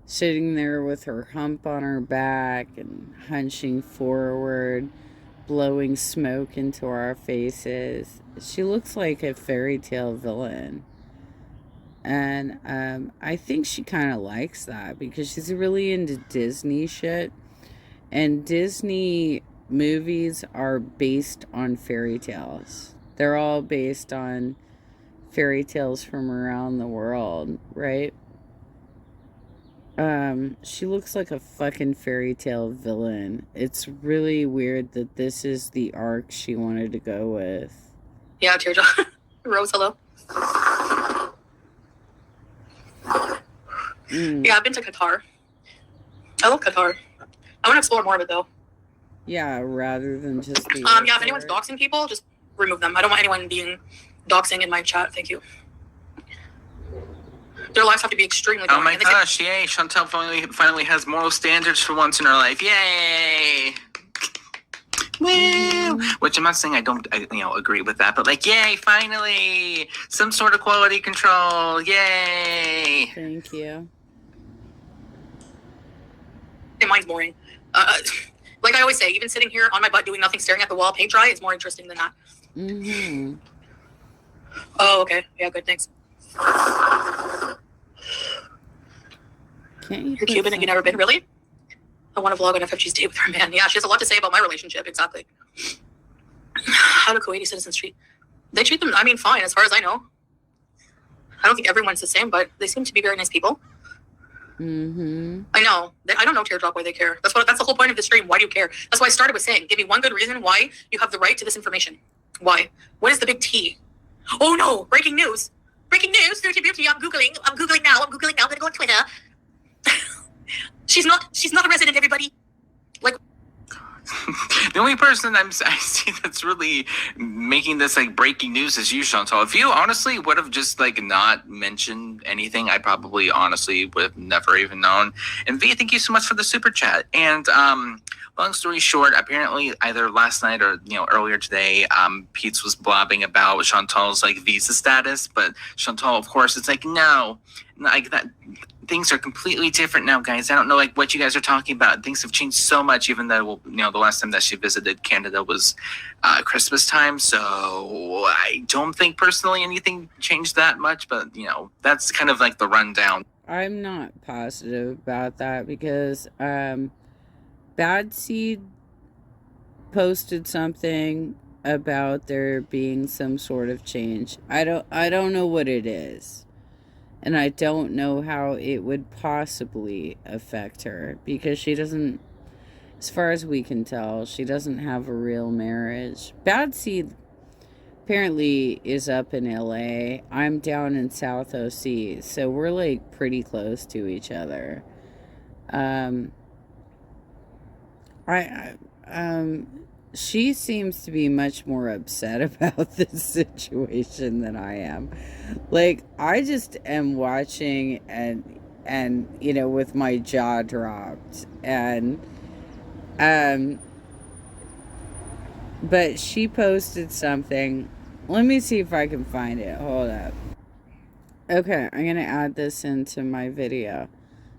sitting there with her hump on her back and hunching forward, blowing smoke into our faces. She looks like a fairy tale villain. And I think she kind of likes that because she's really into Disney shit. And Disney movies are based on fairy tales. They're all based on fairy tales from around the world, right? She looks like a fucking fairy tale villain. It's really weird that this is the arc she wanted to go with. Yeah, Teardrop. Rose, hello. Yeah, I've been to Qatar. I love Qatar. I want to explore more of it, though. Yeah, rather than just the yeah, if anyone's doxing people, just remove them. I don't want anyone being doxing in my chat. Thank you. Their lives have to be extremely boring. Oh my gosh, yay. Chantal finally has moral standards for once in her life. Yay! Woo! Which I'm not saying I don't agree with that, but like, yay, finally! Some sort of quality control. Yay! Thank you. Mine's boring. Like I always say, even sitting here on my butt doing nothing, staring at the wall, paint dry, is more interesting than that. Mm-hmm. Oh, okay. Yeah, good, thanks. Can't you? You're Cuban and you've never been, really? I want to vlog on FFG's date with her man. Yeah, she has a lot to say about my relationship, exactly. How do Kuwaiti citizens treat? They treat them, I mean, fine, as far as I know. I don't think everyone's the same, but they seem to be very nice people. Mm-hmm. I know. I don't know, Teardrop, why they care. That's the whole point of the stream. Why do you care? That's why I started with saying, give me one good reason why you have the right to this information. Why? What is the big T? Oh no! Breaking news! Breaking news! Beauty, I'm Googling now. I'm gonna go on Twitter. She's not a resident, everybody. Like, the only person I see that's really making this like breaking news is you, Chantal. If you honestly would have just like not mentioned anything, I probably honestly would have never even known. And V, thank you so much for the super chat. And long story short, apparently either last night or earlier today, Peetz was blabbing about Chantal's like visa status, but Chantal, of course, it's like no, like that. Things are completely different now, guys. I don't know like what you guys are talking about. Things have changed so much, even though the last time that she visited Canada was Christmas time. So I don't think personally anything changed that much, but that's kind of like the rundown. I'm not positive about that because Bad Seed posted something about there being some sort of change. I don't know what it is. And I don't know how it would possibly affect her, because she doesn't, as far as we can tell, she doesn't have a real marriage. Bad Seed apparently is up in LA. I'm down in South OC, so we're like pretty close to each other. She seems to be much more upset about this situation than I am. Like, I just am watching and you know, with my jaw dropped, and but she posted something. Let me see if I can find it. Hold up. Okay, I'm gonna add this into my video.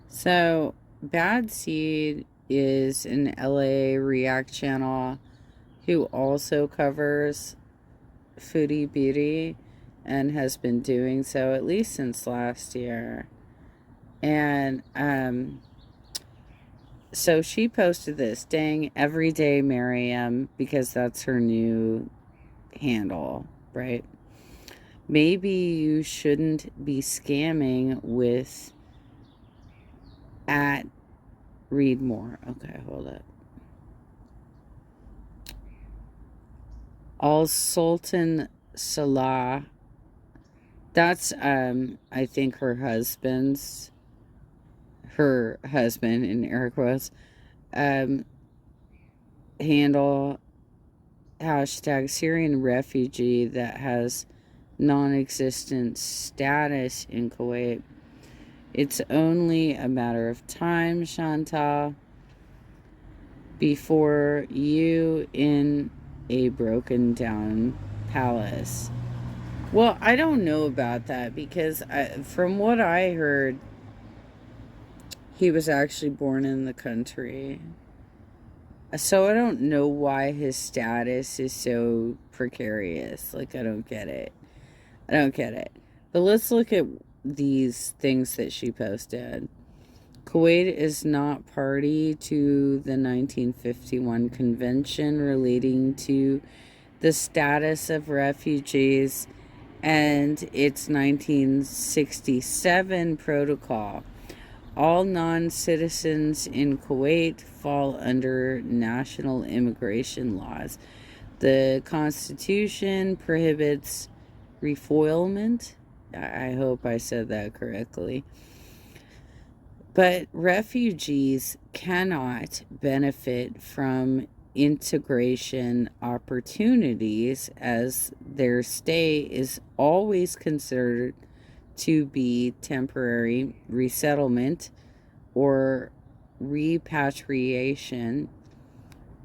So, Bad Seed is an LA React channel who also covers foodie beauty and has been doing so at least since last year. And so she posted this, dang, everyday Miriam, because that's her new handle, right? Maybe you shouldn't be scamming with at read more. Okay, hold up. Al Sultan Salah. That's I think her husband in air quotes, handle, hashtag Syrian refugee that has non-existent status in Kuwait. It's only a matter of time, Chantal, before you in a broken down palace. Well, I don't know about that, because from what I heard, he was actually born in the country. So I don't know why his status is so precarious. Like, I don't get it. But let's look at these things that she posted. Kuwait is not party to the 1951 convention relating to the status of refugees and its 1967 protocol. All non-citizens in Kuwait fall under national immigration laws. The Constitution prohibits refoulement. I hope I said that correctly. But refugees cannot benefit from integration opportunities, as their stay is always considered to be temporary resettlement, or repatriation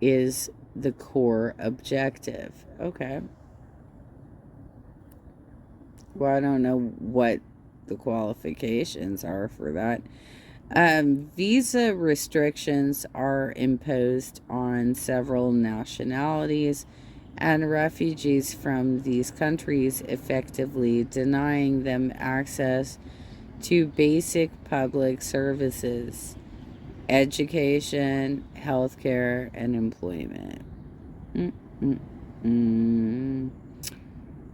is the core objective. Okay. Well, I don't know what the qualifications are for that. Visa restrictions are imposed on several nationalities and refugees from these countries, effectively denying them access to basic public services, education, healthcare, and employment.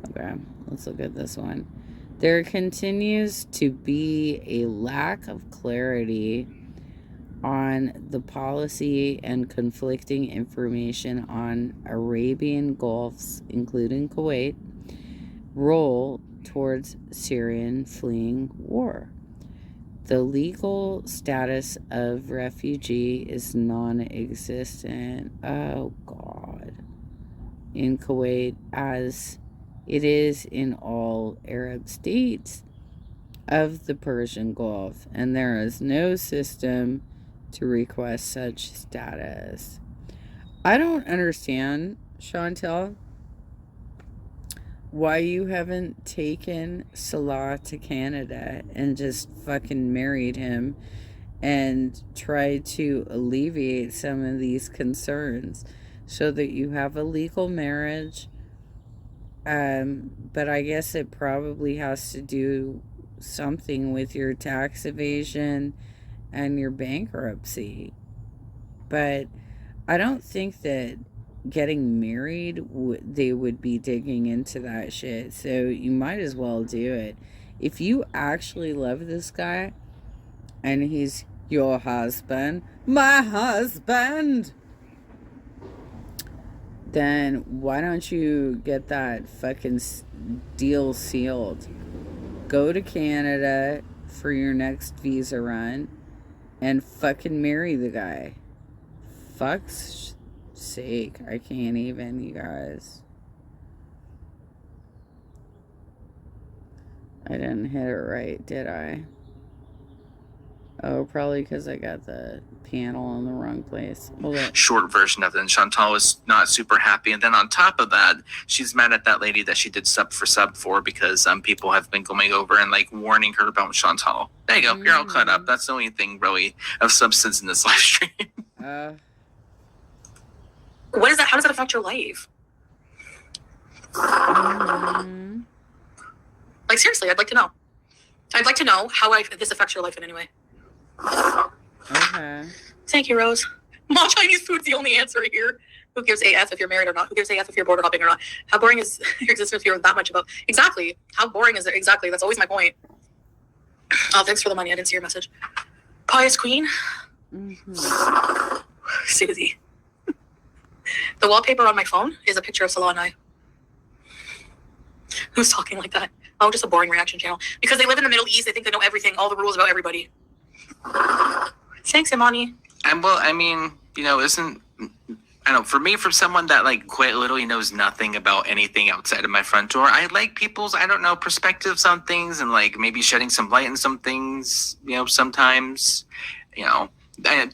Okay, let's look at this one. There continues to be a lack of clarity on the policy and conflicting information on Arabian Gulf's, including Kuwait, role towards Syrian fleeing war. The legal status of refugee is non-existent, oh God, in Kuwait, as it is in all Arab states of the Persian Gulf, and there is no system to request such status. I don't understand, Chantel, why you haven't taken Salah to Canada and just fucking married him and tried to alleviate some of these concerns so that you have a legal marriage. But I guess it probably has to do something with your tax evasion and your bankruptcy. But I don't think that getting married, they would be digging into that shit. So you might as well do it. If you actually love this guy and he's your husband, my husband, then why don't you get that fucking deal sealed? Go to Canada for your next visa run and fucking marry the guy. Fuck's sake. I can't even, you guys. I didn't hit it right, did I? Oh, probably because I got the panel in the wrong place. Hold up. Short version of it. And Chantal is not super happy. And then on top of that, she's mad at that lady that she did sub for because people have been going over and like warning her about Chantal. There you go. You're all caught up. That's the only thing really of substance in this live stream. What is that? How does that affect your life? Like, seriously, I'd like to know. I'd like to know how this affects your life in any way. Okay. Thank you, Rose. Mom, Chinese food's the only answer here. Who gives AF if you're married or not? Who gives AF if you're border hopping or not? How boring is your existence if you're that much about? Exactly. How boring is it? Exactly. That's always my point. Oh, thanks for the money. I didn't see your message. Pious Queen. Susie. The wallpaper on my phone is a picture of Salah and I. Who's talking like that? Oh, just a boring reaction channel. Because they live in the Middle East, they think they know everything, all the rules about everybody. Thanks, Imani. And well, I mean, you know, for me, from someone that like quite literally knows nothing about anything outside of my front door, I like people's, perspectives on things and like maybe shedding some light on some things, sometimes,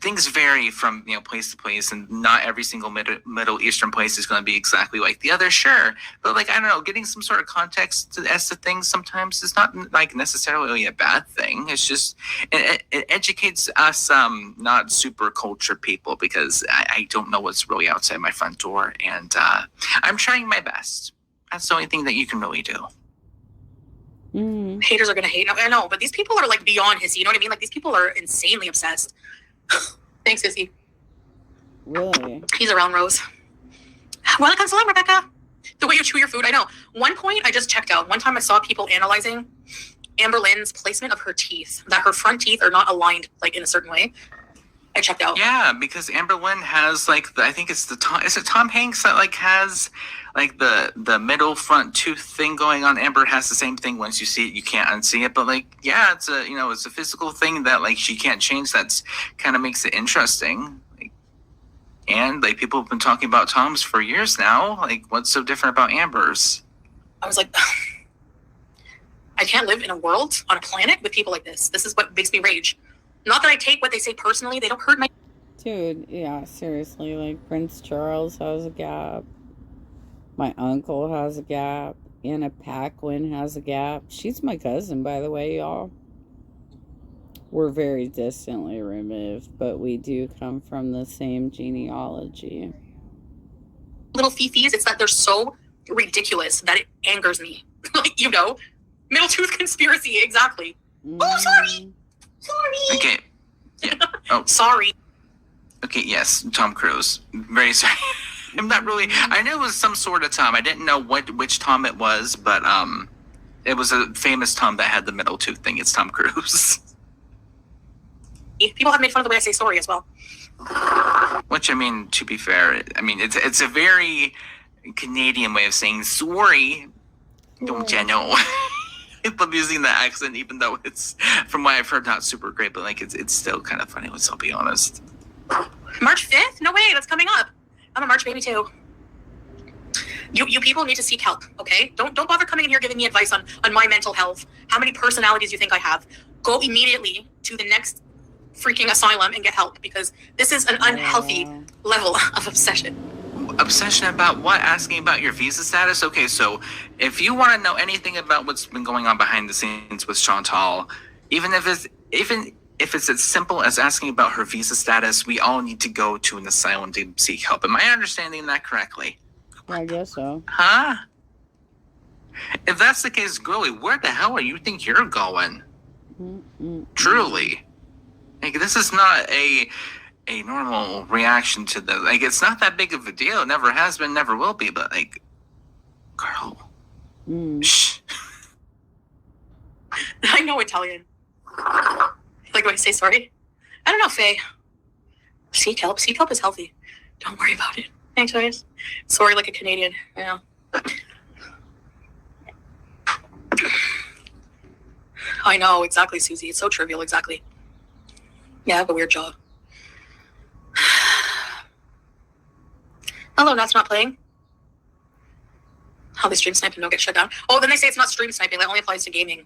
things vary from, place to place, and not every single Middle Eastern place is going to be exactly like the other, sure. But like, I don't know, getting some sort of context as to things sometimes is not like necessarily a bad thing. It's just, it educates us, not super culture people, because I don't know what's really outside my front door. And I'm trying my best. That's the only thing that you can really do. Haters are going to hate. I know, but these people are like beyond hissy. You know what I mean? Like, these people are insanely obsessed. Thanks, Sissy. Really? He's around, Rose. Well, come along, Rebecca. The way you chew your food, I know. One point, I just checked out. One time I saw people analyzing Amber Lynn's placement of her teeth, that her front teeth are not aligned like in a certain way. I checked out. Yeah, because Amber Lynn has like I think it's is it Tom Hanks that like has like the middle front tooth thing going on. Amber has the same thing. Once you see it, you can't unsee it. But like, yeah, it's a physical thing that like she can't change. That's kind of makes it interesting. Like, and like people have been talking about Tom's for years now. Like, what's so different about Amber's? I was like, I can't live in a world on a planet with people like this. This is what makes me rage. Not that I take what they say personally. They don't hurt my... Dude, yeah, seriously. Like, Prince Charles has a gap. My uncle has a gap. Anna Paquin has a gap. She's my cousin, by the way, y'all. We're very distantly removed, but we do come from the same genealogy. Little fifis, it's that they're so ridiculous that it angers me. Like, middle tooth conspiracy, exactly. Oh, sorry. Okay. Yeah. Oh. Sorry. Okay, yes, Tom Cruise. Very sorry. I'm not really... I knew it was some sort of Tom. I didn't know which Tom it was, but it was a famous Tom that had the middle tooth thing. It's Tom Cruise. People have made fun of the way I say sorry as well. Which, I mean, to be fair, it's a very Canadian way of saying sorry. Don't you know? I love using that accent, even though it's, from what I've heard, not super great, but like it's still kind of funny. Let's all be honest. March 5th? No way, that's coming up. I'm a March baby too. You people need to seek help, okay? Don't bother coming in here giving me advice on my mental health. How many personalities you think I have? Go immediately to the next freaking asylum and get help, because this is an unhealthy level of obsession. Obsession about what? Asking about your visa status? Okay, so if you want to know anything about what's been going on behind the scenes with Chantal, even if it's as simple as asking about her visa status, we all need to go to an asylum to seek help. Am I understanding that correctly? I guess so. Huh? If that's the case, girlie, where the hell do you think you're going? Truly. Like, this is not a normal reaction to the, like, it's not that big of a deal. It never has been, never will be, but, like, girl, shh. I know Italian. Like when I say sorry. I don't know, Faye. Sea kelp. Sea kelp is healthy. Don't worry about it. Thanks, guys. Sorry, like a Canadian. Yeah. I know, exactly, Susie. It's so trivial, exactly. Yeah, I have a weird jaw. Hello, that's not playing. How they stream snipe and don't get shut down. Oh, then they say it's not stream sniping. That only applies to gaming.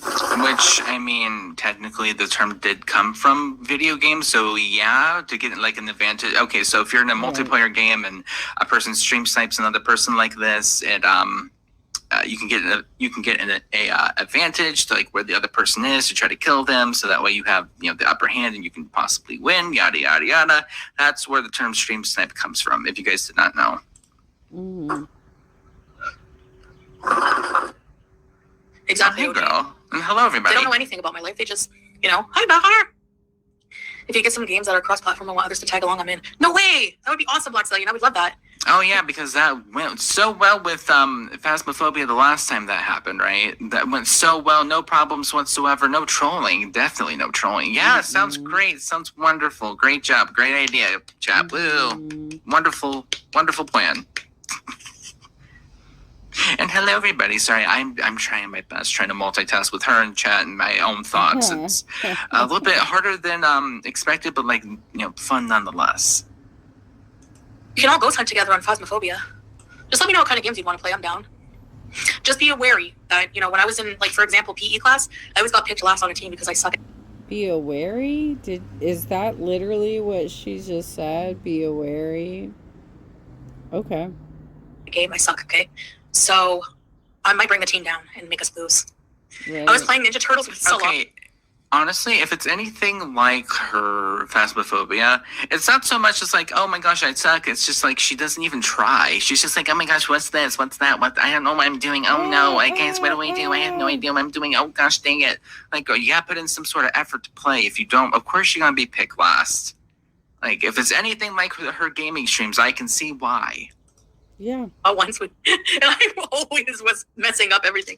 Which, I mean, technically the term did come from video games, so yeah, to get like an advantage. Okay, so if you're in a multiplayer game and a person stream snipes another person like this, it you can get an advantage to like where the other person is to try to kill them, so that way you have the upper hand and you can possibly win. Yada yada yada. That's where the term stream snipe comes from. If you guys did not know. Mm-hmm. Exactly. Oh, hey, girl. And hello, everybody. They don't know anything about my life. They just, hi, Bahar. If you get some games that are cross-platform and want others to tag along, I'm in. No way! That would be awesome, Black Stallion. I would love that. Oh, yeah, because that went so well with Phasmophobia the last time that happened, right? That went so well. No problems whatsoever. No trolling. Definitely no trolling. Yeah, sounds great. Sounds wonderful. Great job. Great idea, chap. Woo. Wonderful, wonderful plan. And hello, everybody. Sorry, I'm trying my best, trying to multitask with her and chat and my own thoughts. It's a little bit harder than expected, but fun nonetheless. You can all ghost hunt together on Phasmophobia. Just let me know what kind of games you want to play. I'm down. Just be wary that when I was in, for example, PE class, I always got picked last on a team because I suck. Be wary? Is that literally what she just said? Be wary. Okay. Game, I suck. Okay. So I might bring the team down and make us lose. Right. I was playing Ninja Turtles with Solo. Okay, honestly, if it's anything like her Phasmophobia, it's not so much just like, oh my gosh, I suck. It's just like she doesn't even try. She's just like, oh my gosh, what's this? What's that? What? I don't know what I'm doing. Oh no, I guess what do I do? I have no idea what I'm doing. Oh gosh, dang it! You gotta put in some sort of effort to play. If you don't, of course you're gonna be picked last. If it's anything like her gaming streams, I can see why. Yeah. Once and I always was messing up everything.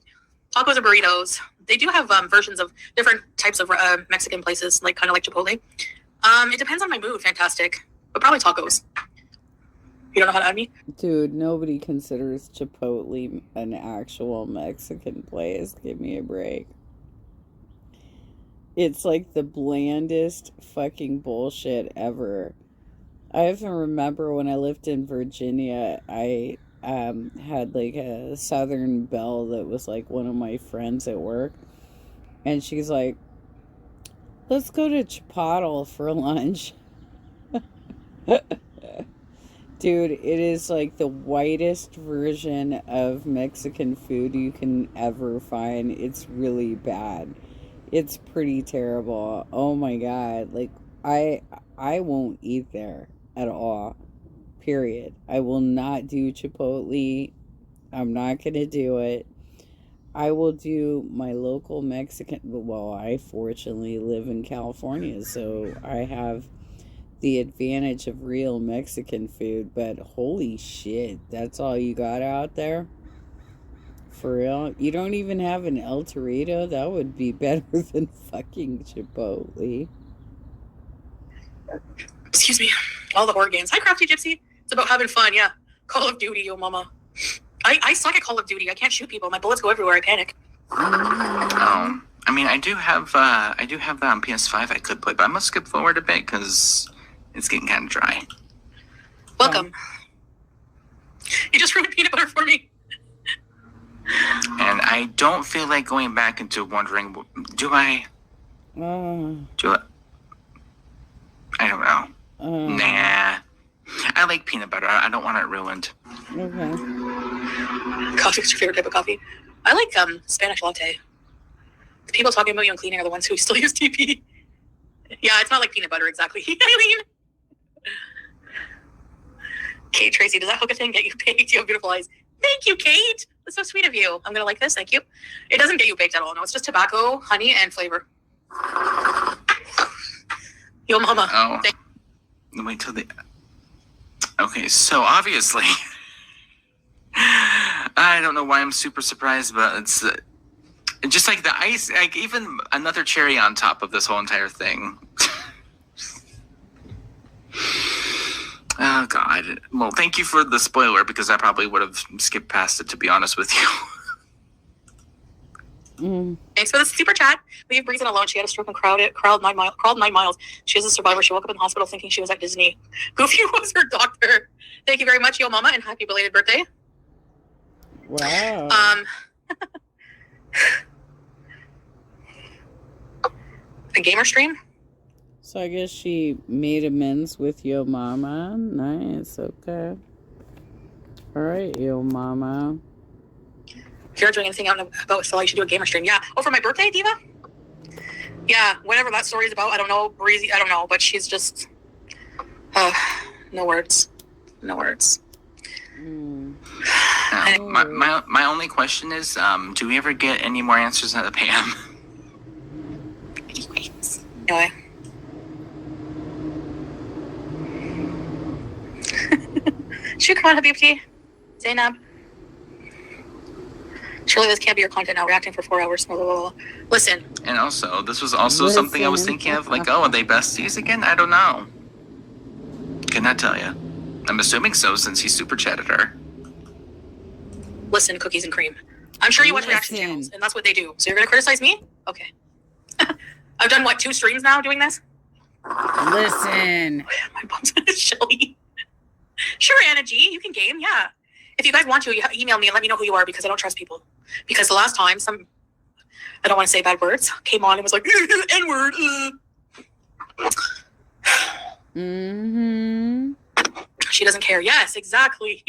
Tacos or burritos. They do have versions of different types of Mexican places, kind of like Chipotle. It depends on my mood. Fantastic, but probably tacos. You don't know how to add me? Dude, nobody considers Chipotle an actual Mexican place. Give me a break. It's like the blandest fucking bullshit ever. I even remember when I lived in Virginia, I had a Southern Belle that was one of my friends at work. And she's like, let's go to Chipotle for lunch. Dude, it is the whitest version of Mexican food you can ever find. It's really bad. It's pretty terrible. Oh my God. I won't eat there at all. Period. I will not do Chipotle. I'm not going to do it. I will do my local Mexican. Well, I fortunately live in California, so I have the advantage of real Mexican food, but holy shit, that's all you got out there? For real? You don't even have an El Torito? That would be better than fucking Chipotle. Excuse me. All the horror games. Hi, Crafty Gypsy. It's about having fun, yeah. Call of Duty, yo mama. I suck at Call of Duty. I can't shoot people. My bullets go everywhere. I panic. I mean, I do have that on PS5 I could play, but I must skip forward a bit because it's getting kind of dry. Welcome. You just ruined peanut butter for me. And I don't feel like going back into wondering, do I? I don't know. Nah. I like peanut butter. I don't want it ruined. Okay. Coffee is your favorite type of coffee? I like Spanish latte. The people talking about you and cleaning are the ones who still use TP. Yeah, it's not like peanut butter exactly. Eileen. Kate Tracy, does that hookah thing get you baked? You have beautiful eyes. Thank you, Kate. That's so sweet of you. I'm gonna like this. Thank you. It doesn't get you baked at all. No, it's just tobacco, honey, and flavor. Yo, mama. Oh. Wait till the. Okay, so obviously, I don't know why I'm super surprised, but it's just like the ice, like even another cherry on top of this whole entire thing. Oh God! Well, thank you for the spoiler because I probably would have skipped past it, to be honest with you. Thanks for the super chat. Leave Breezen alone. She had a stroke and crawled 9 miles. She is a survivor. She woke up in the hospital thinking she was at Disney. Goofy was her doctor. Thank you very much, Yo Mama, and happy belated birthday. Wow. A gamer stream. So I guess she made amends with Yo Mama. Nice. Okay. All right, Yo Mama. If you're doing anything out and about, so I should do a gamer stream. Yeah. Oh, for my birthday, Diva? Yeah, whatever that story is about, I don't know. Breezy, I don't know, but she's just... no words. No words. My only question is, do we ever get any more answers out of Pam? Anyways. Anyway. Shukran, Habibti. Zainab. Surely this can't be your content now, reacting for 4 hours. Blah, blah, blah, blah. Listen. And also, this was also something I was thinking of, like, oh, are they besties again? I don't know. Cannot tell you. I'm assuming so, since he super chatted her. Listen, Cookies and Cream. I'm sure you watch reaction channels, and that's what they do. So you're going to criticize me? Okay. I've done, 2 streams now doing this? Listen. My mom's Shelly. Sure, Anna G, you can game, yeah. If you guys want to, email me and let me know who you are because I don't trust people. Because the last time I don't want to say bad words, came on and was like, N-word. She doesn't care. Yes, exactly.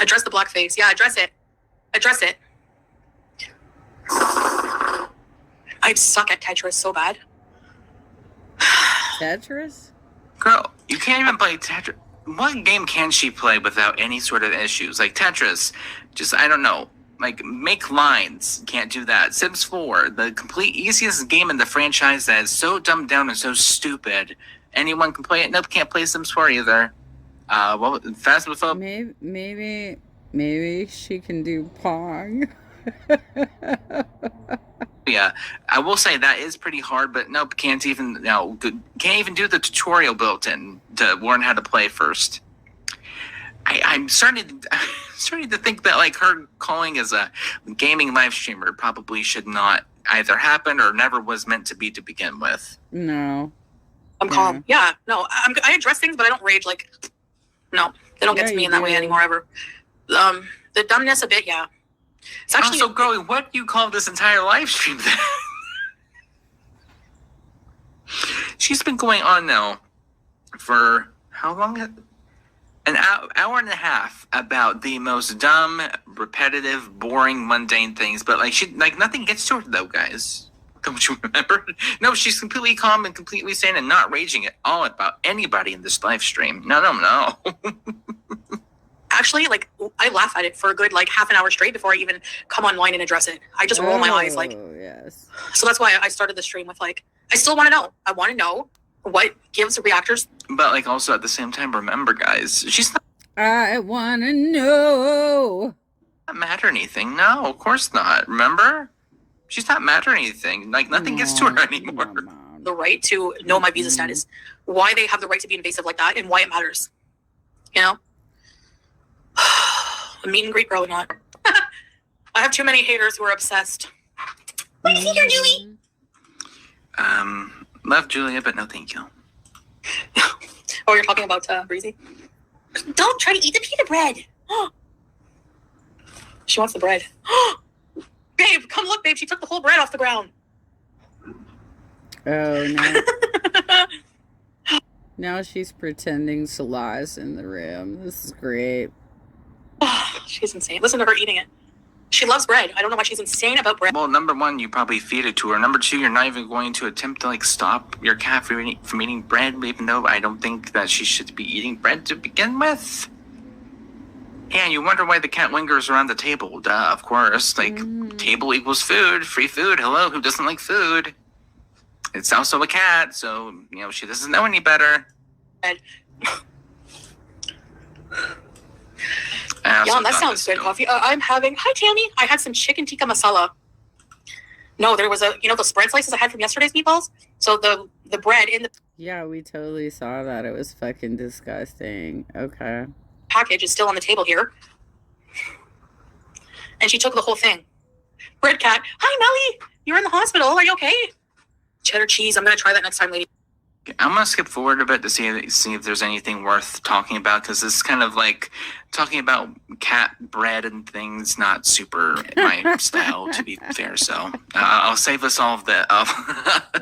Address the blackface. Yeah, address it. Address it. I suck at Tetris so bad. Tetris? Girl, you can't even play Tetris. What game can she play without any sort of issues? Like Tetris, just, I don't know. Like, make lines. Can't do that. Sims 4, the complete easiest game in the franchise that is so dumbed down and so stupid. Anyone can play it. Nope, can't play Sims 4 either. Phasmophobia. Maybe she can do Pong. Yeah, I will say that is pretty hard, but nope, can't even do the tutorial built in to learn how to play first. I'm starting to think that like her calling as a gaming live streamer probably should not either happen or never was meant to be to begin with. No, I'm calm. Yeah, no, I address things, but I don't rage. Like, no, they don't get to me in that way anymore ever. The dumbness a bit, yeah. It's actually also, girl, what do you call this entire live stream then? She's been going on now for how long? An hour and a half about the most dumb, repetitive, boring, mundane things. But like nothing gets to her though, guys. Don't you remember? No, she's completely calm and completely sane and not raging at all about anybody in this live stream. No. Actually, like, I laugh at it for a good, half an hour straight before I even come online and address it. I just roll my eyes, yes. So that's why I started the stream with, I still want to know. I want to know what gives the reactors. But, also, at the same time, remember, guys, she's not... I want to know. Not mad or anything. No, of course not. Remember? She's not mad or anything. Nothing gets to her anymore. The right to know my visa status. Why they have the right to be invasive like that and why it matters. You know? A meet and greet girl or not. I have too many haters who are obsessed. What do you think you're doing? Love Julia, but no thank you. Oh, you're talking about Breezy? Don't try to eat the pita bread. She wants the bread. Babe, come look, babe. She took the whole bread off the ground. Oh, no. Now she's pretending Salah's in the room. This is great. She's insane. Listen to her eating it. She loves bread. I don't know why she's insane about bread. Well, number one, you probably feed it to her. Number two, you're not even going to attempt to stop your cat from eating bread, even though I don't think that she should be eating bread to begin with. Yeah, you wonder why the cat lingers around the table. Duh, of course. Table equals food. Free food. Hello, who doesn't like food? it's also a cat, so she doesn't know any better. Yeah, that sounds good. Coffee. I'm having. Hi, Tammy. I had some chicken tikka masala. No, there was the spread slices I had from yesterday's meatballs. So the bread in the Yeah, we totally saw that. It was fucking disgusting. Okay. package is still on the table here, and she took the whole thing. Bread cat. Hi, Melly. You're in the hospital. Are you okay? Cheddar cheese. I'm gonna try that next time, lady. I'm gonna skip forward a bit to see if there's anything worth talking about, because it's kind of like talking about cat bread and things, not super my style, to be fair. So I'll save us all of the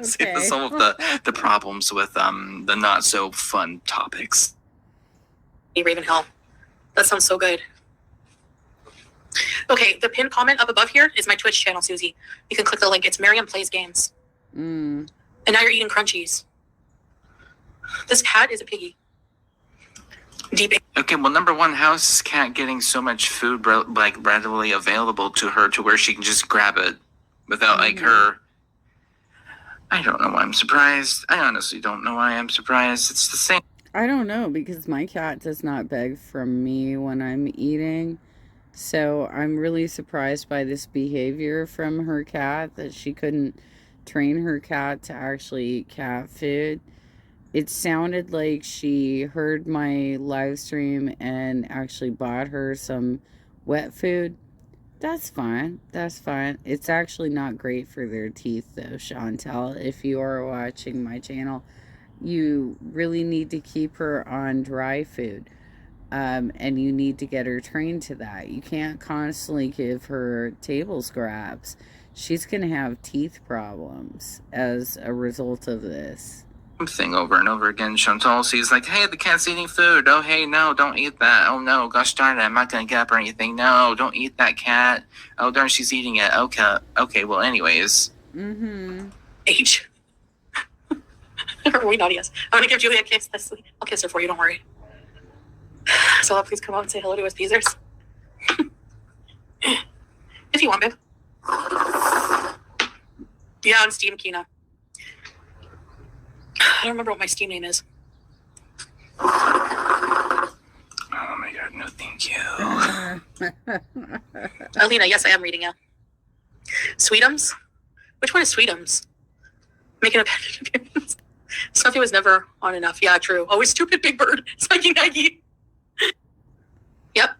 save us all of the problems with the not so fun topics. Ravenhill. That sounds so good. Okay, the pinned comment up above here is my Twitch channel, Susie. You can click the link. It's Miriam Plays Games. And now you're eating crunchies. This cat is a piggy. Deep. Okay, well, number one, how is this cat getting so much food readily available to her to where she can just grab it without her? I don't know why I'm surprised. I honestly don't know why I'm surprised. It's the same. I don't know, because my cat does not beg from me when I'm eating. So I'm really surprised by this behavior from her cat, that she couldn't train her cat to actually eat cat food. It sounded like she heard my live stream and actually bought her some wet food. That's fine. That's fine. It's actually not great for their teeth, though, Chantel. If you are watching my channel, you really need to keep her on dry food. And you need to get her trained to that. You can't constantly give her table scraps. She's going to have teeth problems as a result of this. Thing over and over again. Chantal sees like, hey, the cat's eating food. Oh, hey, no, don't eat that. Oh, no, gosh darn it, I'm not going to get up or anything. No, don't eat that cat. Oh, darn, she's eating it. Okay, well, anyways. H. Are we naughty? Yes. I'm going to give Julia a kiss this week. I'll kiss her for you, don't worry. So please come out and say hello to us, Peezers. If you want, babe. Yeah, on Steam, Kina. I don't remember what my Steam name is. Oh my god, no thank you. Alina, yes, I am reading you. Sweetums? Which one is Sweetums? Making a package appearance. Snuffy was never on enough. Yeah, true. Always stupid Big Bird. Spiky Nike. Yep.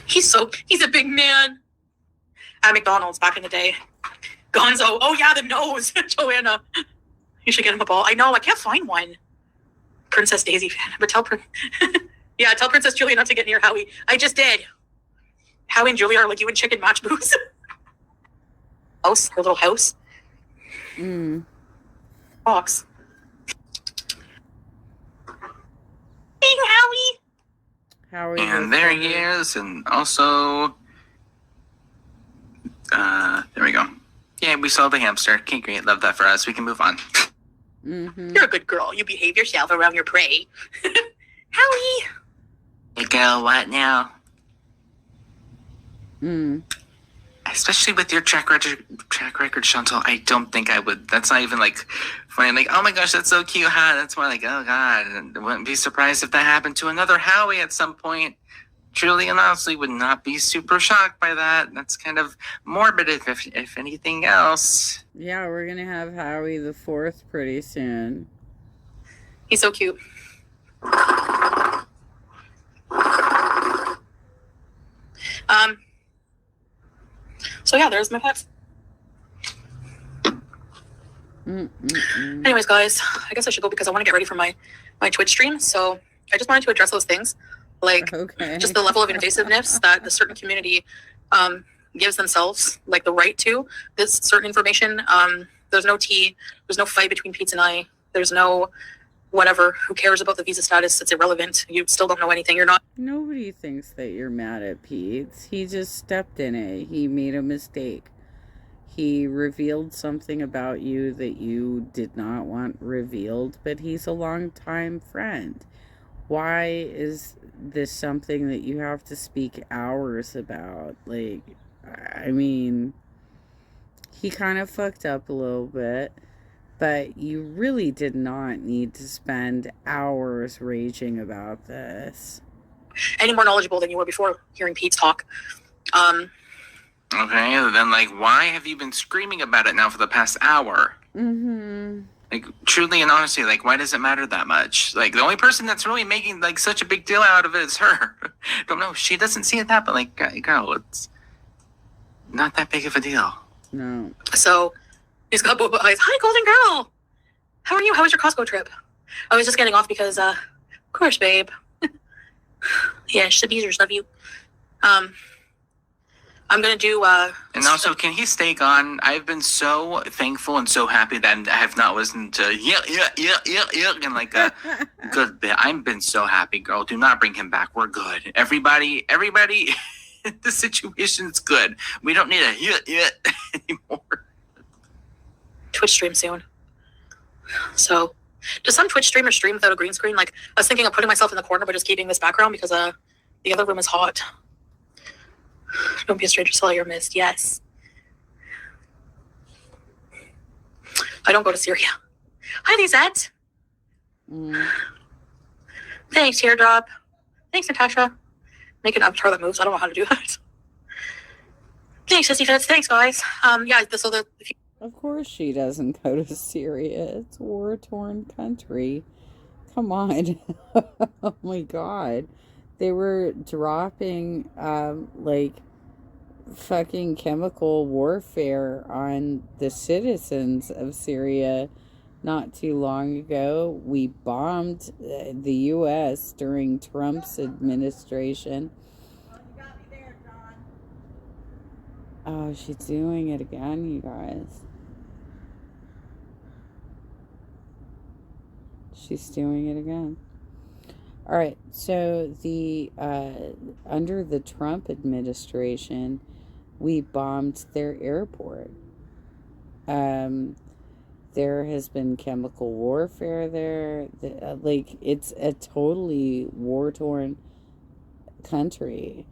He's a big man. At McDonald's back in the day. Gonzo. Oh yeah, the nose. Joanna. You should get him a ball. I know, I can't find one. Princess Daisy fan. But tell Princess Julia not to get near Howie. I just did. Howie and Julia are like you and chicken match boots. House, her little house. Box. Hey, Howie. Howie. And there he is, and also, there we go. Yeah, we saw the hamster. Okay, great. Love that for us. We can move on. You're a good girl. You behave yourself around your prey. Howie. You go, what now? Especially with your track record, Chantal, I don't think I would. That's not even like funny. Like, oh my gosh, that's so cute, huh? That's more like, oh god, I wouldn't be surprised if that happened to another Howie at some point. Truly and honestly, would not be super shocked by that. That's kind of morbid, if anything else. Yeah, we're gonna have Howie the 4th pretty soon. He's so cute. So yeah, there's my pets. Anyways, guys, I guess I should go because I want to get ready for my Twitch stream. So I just wanted to address those things, like just the level of invasiveness that the certain community gives themselves, like the right to this certain information. There's no tea. There's no fight between Peetz and I. There's no whatever. Who cares about the visa status? It's irrelevant. You still don't know anything. You're not. Nobody thinks that you're mad at Peetz. He just stepped in it. He made a mistake. He revealed something about you that you did not want revealed, but he's a longtime friend. Why is this something that you have to speak hours about? Like, I mean, he kind of fucked up a little bit, but you really did not need to spend hours raging about this. Any more knowledgeable than you were before hearing Peetz talk. Okay, then, like, why have you been screaming about it now for the past hour? Mm-hmm. Like, truly and honestly, like, why does it matter that much? Like, the only person that's really making, like, such a big deal out of it is her. Don't know, she doesn't see it that, but, like, girl, it's not that big of a deal. No. So, he's got boba eyes. Hi, golden girl. How are you? How was your Costco trip? I was just getting off because, of course, babe. Yeah, the beezers love you. I'm going to do... and also, can he stay gone? I've been so thankful and so happy that I have not listened to and like a good bit. I've been so happy, girl. Do not bring him back. We're good. Everybody, the situation's good. We don't need a anymore. Twitch stream soon. So, does some Twitch streamer stream without a green screen? Like, I was thinking of putting myself in the corner but just keeping this background because the other room is hot. Don't be a stranger, sell your mist. Yes. I don't go to Syria. Hi, Lisette. Thanks, Teardrop. Thanks, Natasha. Make an avatar that moves. I don't know how to do that. Thanks, Sissy Fits. Thanks, guys. Of course she doesn't go to Syria. It's a war-torn country. Come on. Oh my god. They were dropping, like, fucking chemical warfare on the citizens of Syria not too long ago. We bombed the U.S. during Trump's administration. Oh, she's doing it again, you guys. She's doing it again. All right, so under the Trump administration, we bombed their airport. There has been chemical warfare there. Like, it's a totally war-torn country.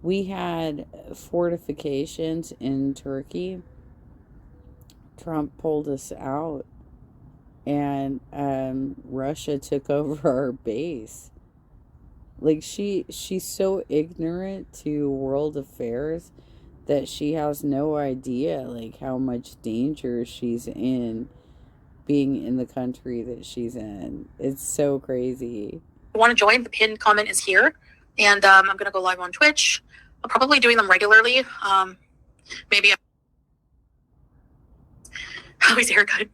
We had fortifications in Turkey. Trump pulled us out, and Russia took over our base. Like, she's so ignorant to world affairs that she has no idea, like, how much danger she's in being in the country that she's in. It's so crazy. Want to join? The pinned comment is here. And I'm going to go live on Twitch. I'm probably doing them regularly. Maybe. Always haircut.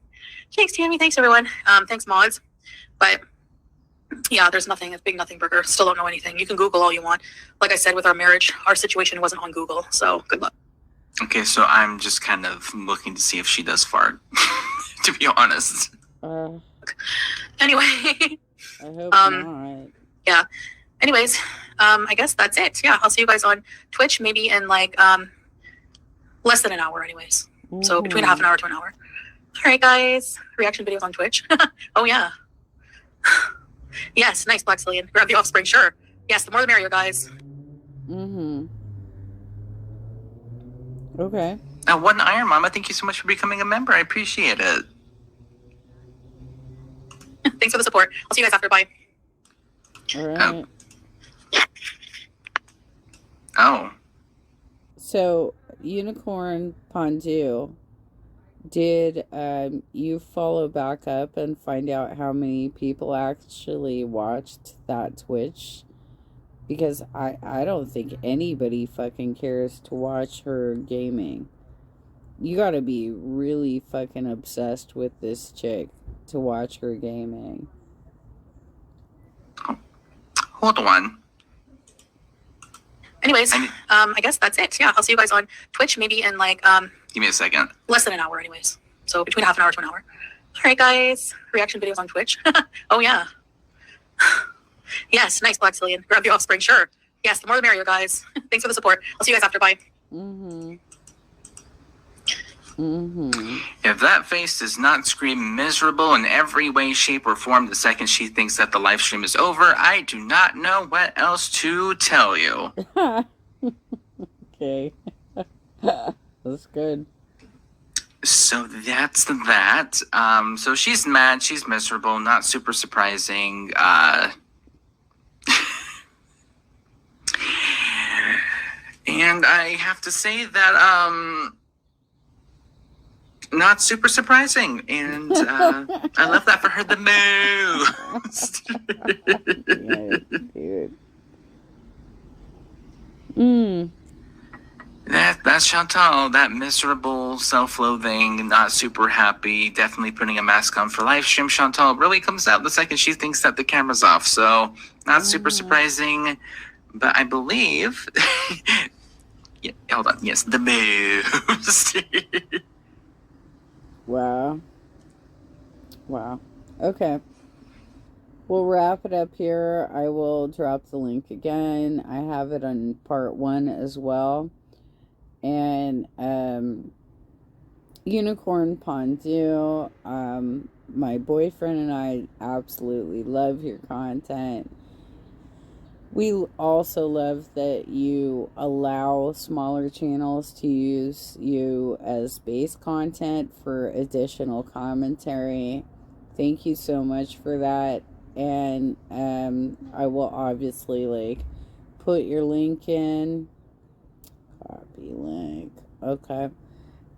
Thanks, Tammy. Thanks, everyone. Thanks, mods. But yeah, there's nothing. It's big nothing burger. Still don't know anything. You can Google all you want. Like I said, with our marriage, our situation wasn't on Google. So good luck. Okay, so I'm just kind of looking to see if she does fart, to be honest. Anyway. I hope not. Yeah. Anyways, I guess that's it. Yeah, I'll see you guys on Twitch maybe in like less than an hour anyways. So between half an hour to an hour. All right, guys. Reaction videos on Twitch. Oh, yeah. Yes, nice, Black Cillian. Grab the offspring, sure. Yes, the more the merrier, guys. Okay. What an Iron Mama. Thank you so much for becoming a member. I appreciate it. Thanks for the support. I'll see you guys after. Bye. All right. Oh. So, Unicorn Pondu, did you follow back up and find out how many people actually watched that Twitch? Because I don't think anybody fucking cares to watch her gaming. You gotta be really fucking obsessed with this chick to watch her gaming. Hold on. Anyways, I guess that's it. Yeah, I'll see you guys on Twitch maybe in like Give me a second. less than an hour anyways. So between half an hour to an hour. All right, guys. Reaction videos on Twitch. Oh, yeah. Yes, nice, Black Cillian. Grab the offspring, sure. Yes, the more the merrier, guys. Thanks for the support. I'll see you guys after. Bye. If that face does not scream miserable in every way, shape, or form the second she thinks that the live stream is over, I do not know what else to tell you. Okay. That's good. So that's that. So she's mad, she's miserable, not super surprising. And I have to say that not super surprising, and I love that for her the most. Yeah, dude. That's Chantal, that miserable, self-loathing, not super happy, definitely putting a mask on for live stream. Chantal really comes out the second she thinks that the camera's off, so not super surprising, but I believe, yeah, hold on, yes, the most. Wow. Okay. We'll wrap it up here. I will drop the link again. I have it on part 1 as well. And Unicorn Pondu, my boyfriend and I absolutely love your content. We also love that you allow smaller channels to use you as base content for additional commentary. Thank you so much for that. And I will obviously put your link in. Copy link. Okay.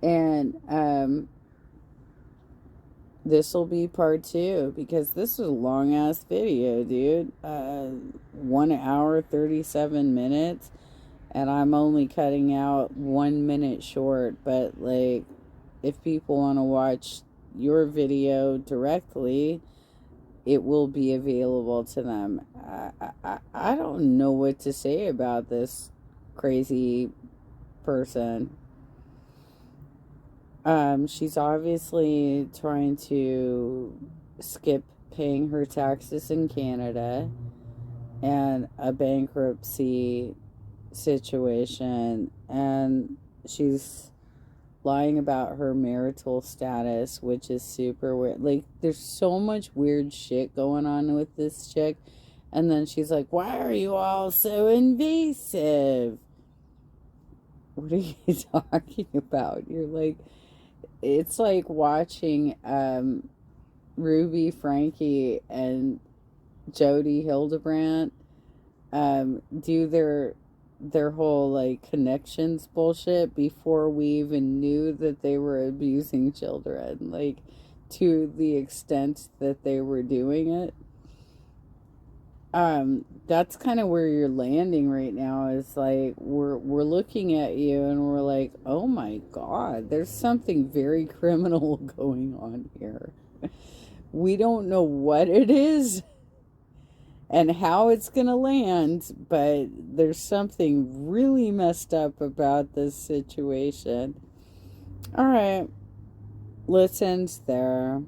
And this will be part 2 because this is a long ass video, dude. 1 hour 37 minutes, and I'm only cutting out 1 minute short. But if people want to watch your video directly, it will be available to them. I don't know what to say about this crazy person. She's obviously trying to skip paying her taxes in Canada and a bankruptcy situation, and she's lying about her marital status, which is super weird. There's so much weird shit going on with this chick, and then she's like, why are you all so invasive? What are you talking about? You're like, it's like watching Ruby Frankie and Jody Hildebrandt do their whole connections bullshit before we even knew that they were abusing children, to the extent that they were doing it. That's kind of where you're landing right now, is we're looking at you and we're like, oh my god, there's something very criminal going on here. We don't know what it is and how it's gonna land, but there's something really messed up about this situation. Alright, let's end there.